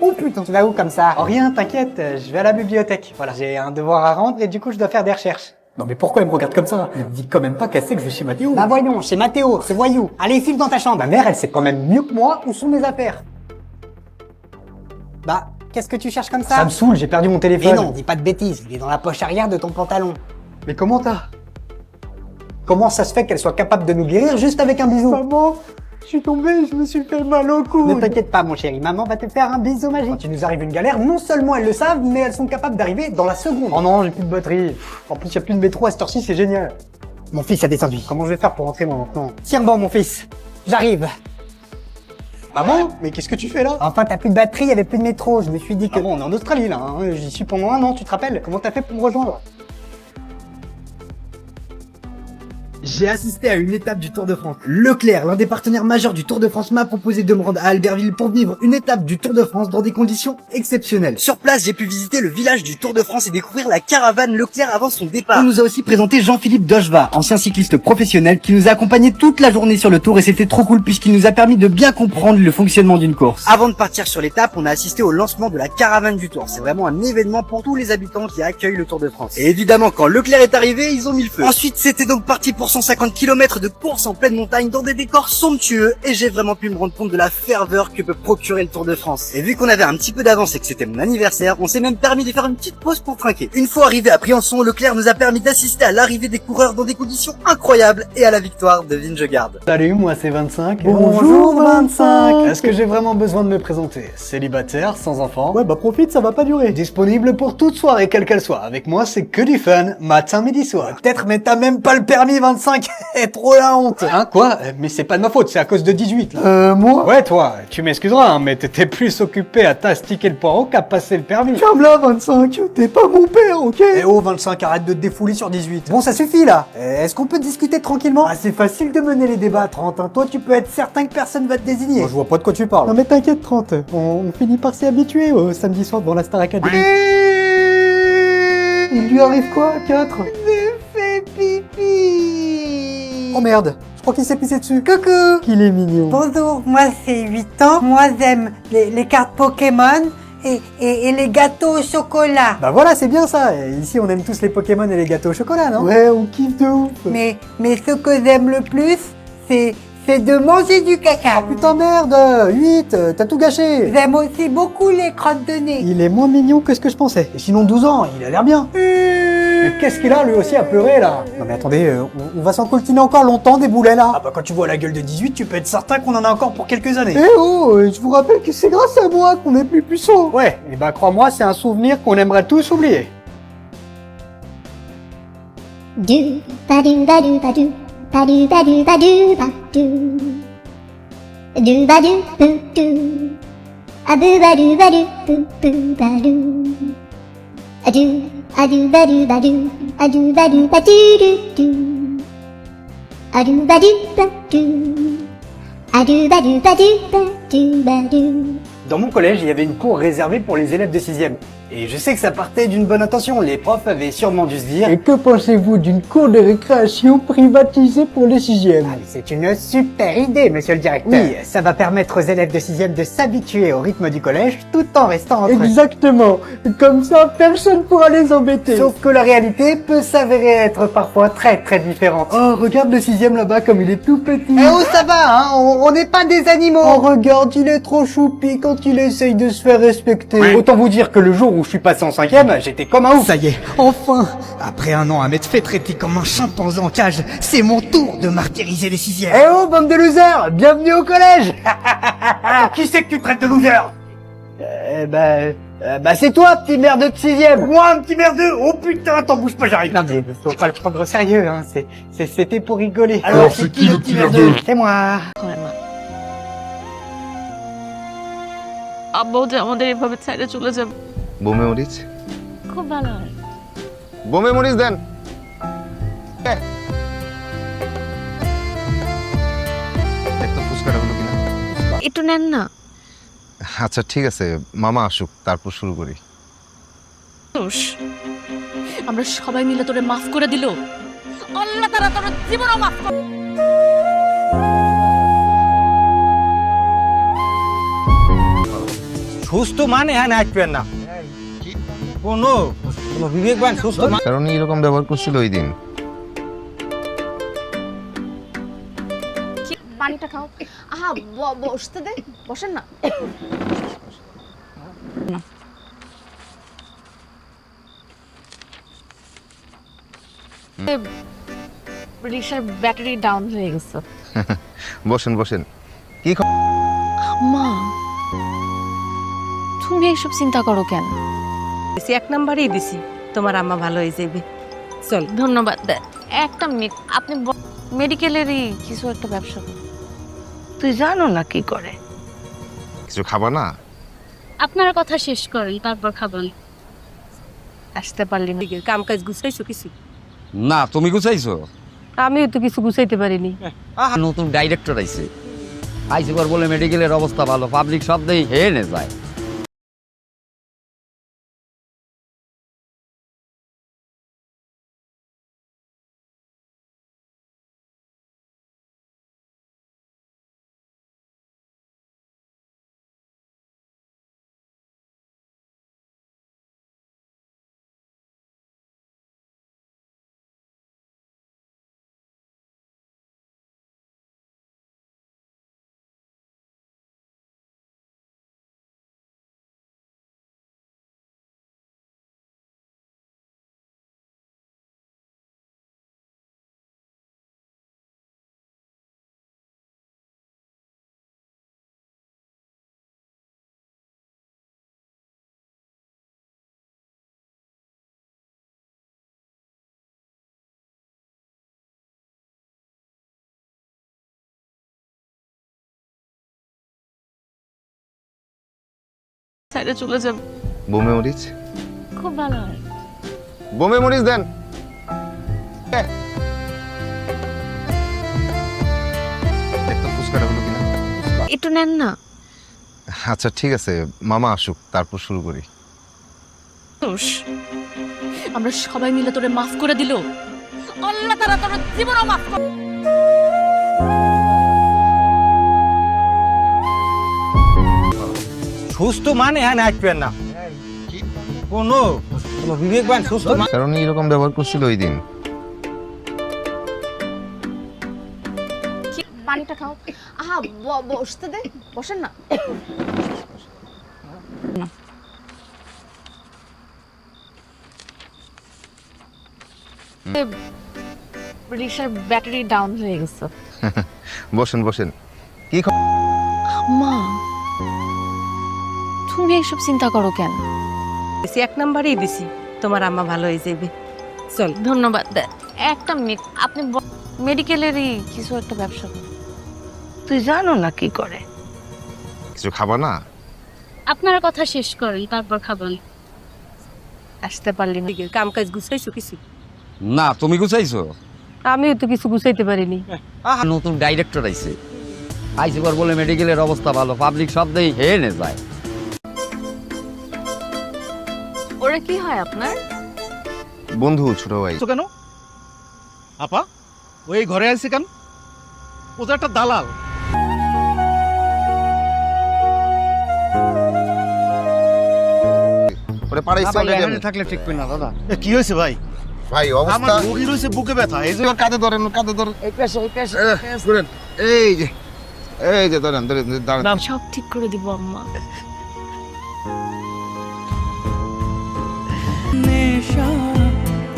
[SPEAKER 1] Oh putain, tu vas où comme ça?
[SPEAKER 2] Oh, rien, t'inquiète, je vais à la bibliothèque. Voilà, j'ai un devoir à rendre et du coup je dois faire des recherches.
[SPEAKER 1] Non mais pourquoi elle me regarde comme ça? Elle me dit quand même pas qu'elle sait que je vais chez Mathéo.
[SPEAKER 4] Bah voyons, chez Mathéo, ce voyou. Allez, file dans ta chambre.
[SPEAKER 1] Ma mère, elle sait quand même mieux que moi où sont mes affaires.
[SPEAKER 4] Bah, qu'est-ce que tu cherches comme ça?
[SPEAKER 1] Ça me saoule, j'ai perdu mon téléphone.
[SPEAKER 4] Mais non, dis pas de bêtises, il est dans la poche arrière de ton pantalon.
[SPEAKER 1] Mais comment t'as? Comment ça se fait qu'elle soit capable de nous guérir juste avec un bisou?
[SPEAKER 2] Maman, je suis tombé, je me suis fait mal au cou.
[SPEAKER 4] Ne t'inquiète pas mon chéri, maman va te faire un bisou magique.
[SPEAKER 1] Quand il nous arrive une galère, non seulement elles le savent, mais elles sont capables d'arriver dans la seconde.
[SPEAKER 2] Oh non, j'ai plus de batterie. En plus, il y a plus de métro à cette heure-ci, c'est génial.
[SPEAKER 4] Mon fils a descendu.
[SPEAKER 1] Comment je vais faire pour rentrer moi maintenant?
[SPEAKER 4] Tiens bon mon fils, j'arrive.
[SPEAKER 1] Maman, mais qu'est-ce que tu fais là?
[SPEAKER 4] Enfin t'as plus de batterie, il y avait plus de métro, je me suis dit que...
[SPEAKER 1] Ah bon, on est en Australie là, hein. J'y suis pendant 1 an, tu te rappelles? Comment t'as fait pour me rejoindre? J'ai assisté à une étape du Tour de France. Leclerc, l'un des partenaires majeurs du Tour de France, m'a proposé de me rendre à Albertville pour vivre une étape du Tour de France dans des conditions exceptionnelles. Sur place, j'ai pu visiter le village du Tour de France et découvrir la caravane Leclerc avant son départ. On nous a aussi présenté Jean-Philippe Dojva, ancien cycliste professionnel qui nous a accompagnés toute la journée sur le Tour et c'était trop cool puisqu'il nous a permis de bien comprendre le fonctionnement d'une course. Avant de partir sur l'étape, on a assisté au lancement de la caravane du Tour. C'est vraiment un événement pour tous les habitants qui accueillent le Tour de France. Et évidemment, quand Leclerc est arrivé, ils ont mis le feu. Ensuite, c'était donc parti pour 150 km de course en pleine montagne dans des décors somptueux et j'ai vraiment pu me rendre compte de la ferveur que peut procurer le Tour de France. Et vu qu'on avait un petit peu d'avance et que c'était mon anniversaire, on s'est même permis de faire une petite pause pour trinquer. Une fois arrivé à Briançon, Leclerc nous a permis d'assister à l'arrivée des coureurs dans des conditions incroyables et à la victoire de Vingegaard.
[SPEAKER 2] Salut, moi c'est 25.
[SPEAKER 1] Bonjour 25.
[SPEAKER 2] Est-ce que j'ai vraiment besoin de me présenter? Célibataire, sans enfant?
[SPEAKER 1] Ouais bah profite, ça va pas durer.
[SPEAKER 2] Disponible pour toute soirée, quelle qu'elle soit. Avec moi, c'est que du fun, matin, midi, soir.
[SPEAKER 1] Peut-être, mais t'as même pas le permis 25. Trop la honte.
[SPEAKER 2] Hein, quoi? Mais c'est pas de ma faute, c'est à cause de 18, là.
[SPEAKER 1] Moi?
[SPEAKER 2] Ouais, toi, tu m'excuseras, hein, mais t'étais plus occupé à t'astiquer le poireau qu'à passer le permis.
[SPEAKER 1] Ferme-la 25, t'es pas mon père, ok? Eh oh 25, arrête de te défouler sur 18. Bon, ça suffit là. Est-ce qu'on peut discuter tranquillement? Ah, c'est facile de mener les débats, 30. Hein. Toi, tu peux être certain que personne va te désigner. Moi, je vois pas de quoi tu parles.
[SPEAKER 2] Non mais t'inquiète, 30, on finit par s'y habituer samedi soir devant la Star Academy.
[SPEAKER 1] Il lui arrive quoi, 4?
[SPEAKER 4] J'ai fait pipi.
[SPEAKER 1] Oh merde, je crois qu'il s'est pissé dessus.
[SPEAKER 4] Coucou.
[SPEAKER 2] Qu'il est mignon.
[SPEAKER 4] Bonjour, moi c'est 8 ans. Moi j'aime les cartes Pokémon et les gâteaux au chocolat.
[SPEAKER 1] Bah voilà, c'est bien ça. Et ici, on aime tous les Pokémon et les gâteaux au chocolat, non?
[SPEAKER 2] Ouais, on kiffe de ouf.
[SPEAKER 4] Mais ce que j'aime le plus, c'est de manger du caca.
[SPEAKER 1] Oh, putain merde, 8, t'as tout gâché.
[SPEAKER 4] J'aime aussi beaucoup les crottes de nez.
[SPEAKER 1] Il est moins mignon que ce que je pensais. Et sinon 12 ans, il a l'air bien. Mais qu'est-ce qu'il a lui aussi à pleurer là? Non mais attendez, on va s'en coltiner encore longtemps des boulets là. Ah bah quand tu vois la gueule de 18, tu peux être certain qu'on en a encore pour quelques années.
[SPEAKER 2] Eh oh, je vous rappelle que c'est grâce à moi qu'on est plus puissant.
[SPEAKER 1] Ouais, et bah crois-moi, c'est un souvenir qu'on aimerait tous oublier.
[SPEAKER 15] Du badu badu badu badu badu badu badu du badu badu abu badu badu badu badu adu adu badu badu adu badu badu du adu badu badu adu badu badu badu.
[SPEAKER 1] Dans mon collège, il y avait une cour réservée pour les élèves de 6e. Et je sais que ça partait d'une bonne intention, les profs avaient sûrement dû se dire...
[SPEAKER 2] Et que pensez-vous d'une cour de récréation privatisée pour les 6e?
[SPEAKER 4] Ah, c'est une super idée, monsieur le directeur.
[SPEAKER 1] Oui, ça va permettre aux élèves de 6e de s'habituer au rythme du collège tout en restant entre eux.
[SPEAKER 2] Exactement. Comme ça, personne pourra les embêter.
[SPEAKER 1] Sauf que la réalité peut s'avérer être parfois très différente.
[SPEAKER 2] Oh, regarde le 6e là-bas comme il est tout petit.
[SPEAKER 4] Eh oh, ça va, hein, on n'est pas des animaux.
[SPEAKER 2] Oh, regarde, il est trop choupi quand il essaye de se faire respecter.
[SPEAKER 1] Ouais. Autant vous dire que le jour où je suis passé en 5e, j'étais comme un ouf.
[SPEAKER 13] Ça y est, enfin, après 1 an à m'être fait traiter comme un chimpanzé en cage, c'est mon tour de martyriser les 6e.
[SPEAKER 1] Eh oh, bande de losers, bienvenue au collège. Qui c'est que tu traites de loser? Bah c'est toi, petit merde de 6e. Moi, un petit merdeux. Oh putain, t'en bouge pas, j'arrive.
[SPEAKER 4] Non mais faut pas le prendre au sérieux, hein. C'était pour rigoler.
[SPEAKER 12] Alors c'est qui le petit merdeux?
[SPEAKER 4] C'est moi.
[SPEAKER 9] Ah
[SPEAKER 16] আব্বাও যে আমাদের এভাবে ছেড়ে চলে যাবে।
[SPEAKER 17] বোমে মরিচ,
[SPEAKER 16] খুব ভালো হয়।
[SPEAKER 17] বোমে মরিচ দেন। দেখতো ফুচকাটা হলো কিনা।
[SPEAKER 16] একটু নেন না।
[SPEAKER 17] আচ্ছা ঠিক আছে, মামা আসুক তারপর শুরু করি।
[SPEAKER 16] আমরা সবাই মিলে তোরে মাফ করে দিল, আল্লাহ তাআলা তোর জীবনও মাফ করে।
[SPEAKER 18] সুস্থ মানে হ্যাঁ নাচবেন না, কোনো বিবেকবান সুস্থ
[SPEAKER 17] কারণ এরকম ব্যবহার করছিল ওই দিন।
[SPEAKER 16] পানিটা খাও। আহা বসতে দে, বসেন না। রিক্সার ব্যাটারি ডাউন হয়ে গেছে।
[SPEAKER 17] বসেন বসেন। কি
[SPEAKER 16] মা, তুমি এসব চিন্তা করো কেন?
[SPEAKER 19] এক নাম্বারই দিছি, তোমার আম্মা ভালো হয়ে যাবে। চল।
[SPEAKER 16] ধন্যবাদ। একটা মিনিট, আপনি মেডিকেলেরই কিছু একটা ব্যবসা করেন?
[SPEAKER 19] তুই জানো না কি করে?
[SPEAKER 17] কিছু খাবা না?
[SPEAKER 16] আপনার কথা শেষ করেন, তারপর খাবেন।
[SPEAKER 19] আসতে পারলি না? কাম কাজ গুছাইছো কিছু?
[SPEAKER 18] না, তুমি গুছাইছো?
[SPEAKER 19] আমিও তো কিছু গুছাইতে পারিনি।
[SPEAKER 18] নতুন ডাইরেক্টর আইছে, আইসিবার বলে মেডিকেলের অবস্থা ভালো, পাবলিক সব দেই হেনে যায়।
[SPEAKER 16] ছেড়ে চলে যাবে।
[SPEAKER 17] বোমে মরিচ,
[SPEAKER 16] খুব ভালো হয়।
[SPEAKER 17] বোমে মরিচ দেন। দেখতো ফুচকাটা হলো কিনা।
[SPEAKER 16] একটু নেন না।
[SPEAKER 17] আচ্ছা ঠিক আছে, মামা আসুক তারপর শুরু করি।
[SPEAKER 16] আমরা সবাই মিলে তোরে মাফ করে দিল, আল্লাহ তাআলা তোর জীবনও মাফ করে।
[SPEAKER 18] সুস্থ মানে হ্যাঁ নাচবেন না, কোনো বিবেকবান সুস্থ।
[SPEAKER 17] কারণ এরকম ব্যবহার করছিল ওই দিন।
[SPEAKER 16] পানিটা খাও। আহা বসতে দে, বসেন না। রিক্সার ব্যাটারি ডাউন হয়ে গেছে।
[SPEAKER 17] বসেন বসেন। কি
[SPEAKER 16] মা, তুমি এসব চিন্তা করো কেন?
[SPEAKER 19] এক নাম্বারই দিছি, তোমার আম্মা ভালো হয়ে যাবে। চল।
[SPEAKER 16] ধন্যবাদ। একটা মিনিট, আপনি মেডিকেলেরই কিছু একটা ব্যবসা করেন?
[SPEAKER 19] তুই জানো না কি করে?
[SPEAKER 17] কিছু খাবা না?
[SPEAKER 16] আপনার কথা শেষ করেন, তারপর খাবেন।
[SPEAKER 19] আসতে পারলি না? কাম কাজ গুছাইছো কিছু?
[SPEAKER 18] না, তুমি গুছাইছো?
[SPEAKER 19] আমিও তো কিছু গুছাইতে পারিনি।
[SPEAKER 18] নতুন ডাইরেক্টর আইছে, আইসিবার বলে মেডিকেলের অবস্থা ভালো, পাবলিক সব দেই হেনে যায়।
[SPEAKER 16] ওরা কি হয় আপনার?
[SPEAKER 17] বন্ধু, ছোট ভাই।
[SPEAKER 8] কেন আপা ওই ঘরে আছে কেন? ও তো একটা দালাল।
[SPEAKER 17] ওরে পাড়াইছে অলরেডি।
[SPEAKER 8] থাকলে ঠিক কই না দাদা। কি হয়েছে ভাই?
[SPEAKER 17] ভাই অবস্থা
[SPEAKER 8] আমার রোগী রয়েছে বুকে ব্যথা, এই যে
[SPEAKER 17] কাঁধে ধরেন, কাঁধে ধরেন।
[SPEAKER 16] এই পাশে
[SPEAKER 17] ধরেন। এই যে ধরেন, দাঁড়ান।
[SPEAKER 16] সব ঠিক করে দিব আম্মা।
[SPEAKER 11] নেশা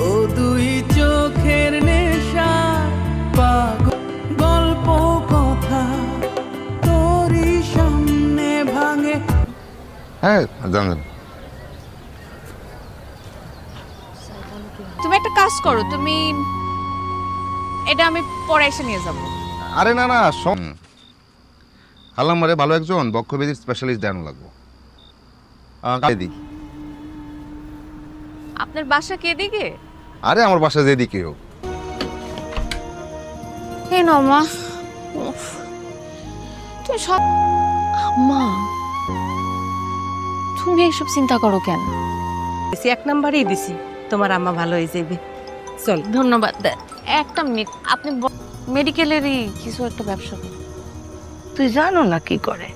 [SPEAKER 11] ও দুই চোখের নেশা, পাগল গল্প কথা তোরই সামনে ভাঙে।
[SPEAKER 17] হ্যাঁ জানেন।
[SPEAKER 16] তুমি একটা কাজ করো, তুমি এটা আমি পরে এসে নিয়ে যাব।
[SPEAKER 17] আরে না না, হালাম মারে ভালো একজন বক্ষব্যাধির স্পেশালিস্ট দেন লাগবো। এদিকে।
[SPEAKER 16] আপনার বাসা কে দিকে?
[SPEAKER 17] আরে আমার বাসা যেদিকে হোক।
[SPEAKER 16] এই নাও মা। তুই সব আম্মা, তুমি এসব চিন্তা করো কেন?
[SPEAKER 19] এক নাম্বারেই দিছি, তোমার আম্মা ভালো হয়ে যাবে। চল।
[SPEAKER 16] ধন্যবাদ। একটা মিনিট, আপনি মেডিকেলেরই কিছু একটা ব্যবসা করেন?
[SPEAKER 19] তুই জানো না কি করে?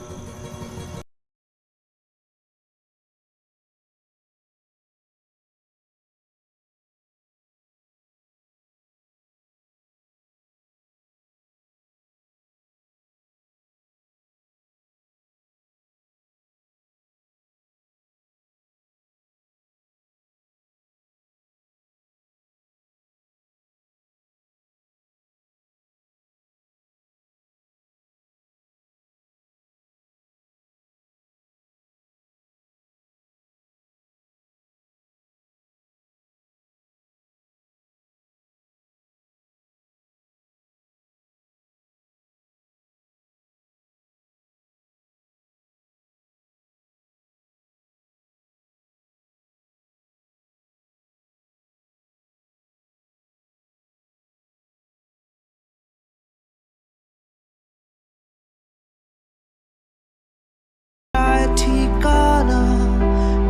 [SPEAKER 11] ঠিকানা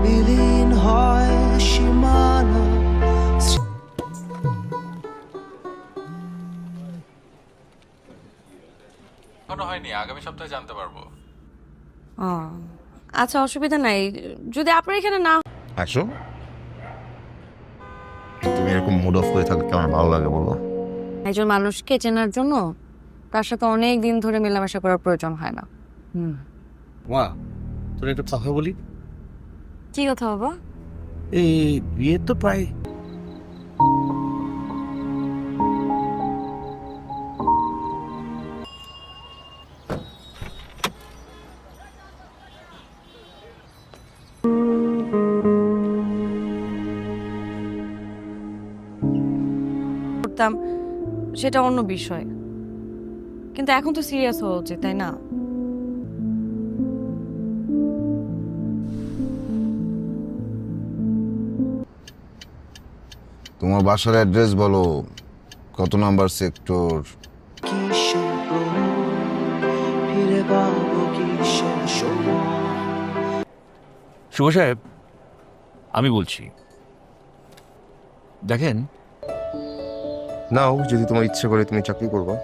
[SPEAKER 11] বিলীন হয় সীমানা।
[SPEAKER 20] এখনো হয়নি, আগামী সপ্তাহে জানতে পারবো।
[SPEAKER 16] আচ্ছা, অসুবিধা নাই। যদি আপনার এখানে না
[SPEAKER 17] আসো। তুমি এরকম মুড অফ হয়ে থাকলে কেমন ভালো লাগে বলো?
[SPEAKER 16] একজন মানুষকে চেনার জন্য তার সাথে অনেক দিন ধরে মেলামেশা করার প্রয়োজন হয় না।
[SPEAKER 8] মা, তোর একটা কথা বলি।
[SPEAKER 16] কি কথা বাবা?
[SPEAKER 8] এই বিয়ে তো প্রায়
[SPEAKER 16] করতাম, সেটা অন্য বিষয়, কিন্তু এখন তো সিরিয়াস হওয়া উচিত, তাই না?
[SPEAKER 17] তোমার বাসার অ্যাড্রেস বলো, কত নাম্বার সেক্টর?
[SPEAKER 20] শুভ সাহেব, আমি বলছি, দেখেন,
[SPEAKER 17] নাও, যদি তোমার ইচ্ছে করে তুমি চাকরি করবা।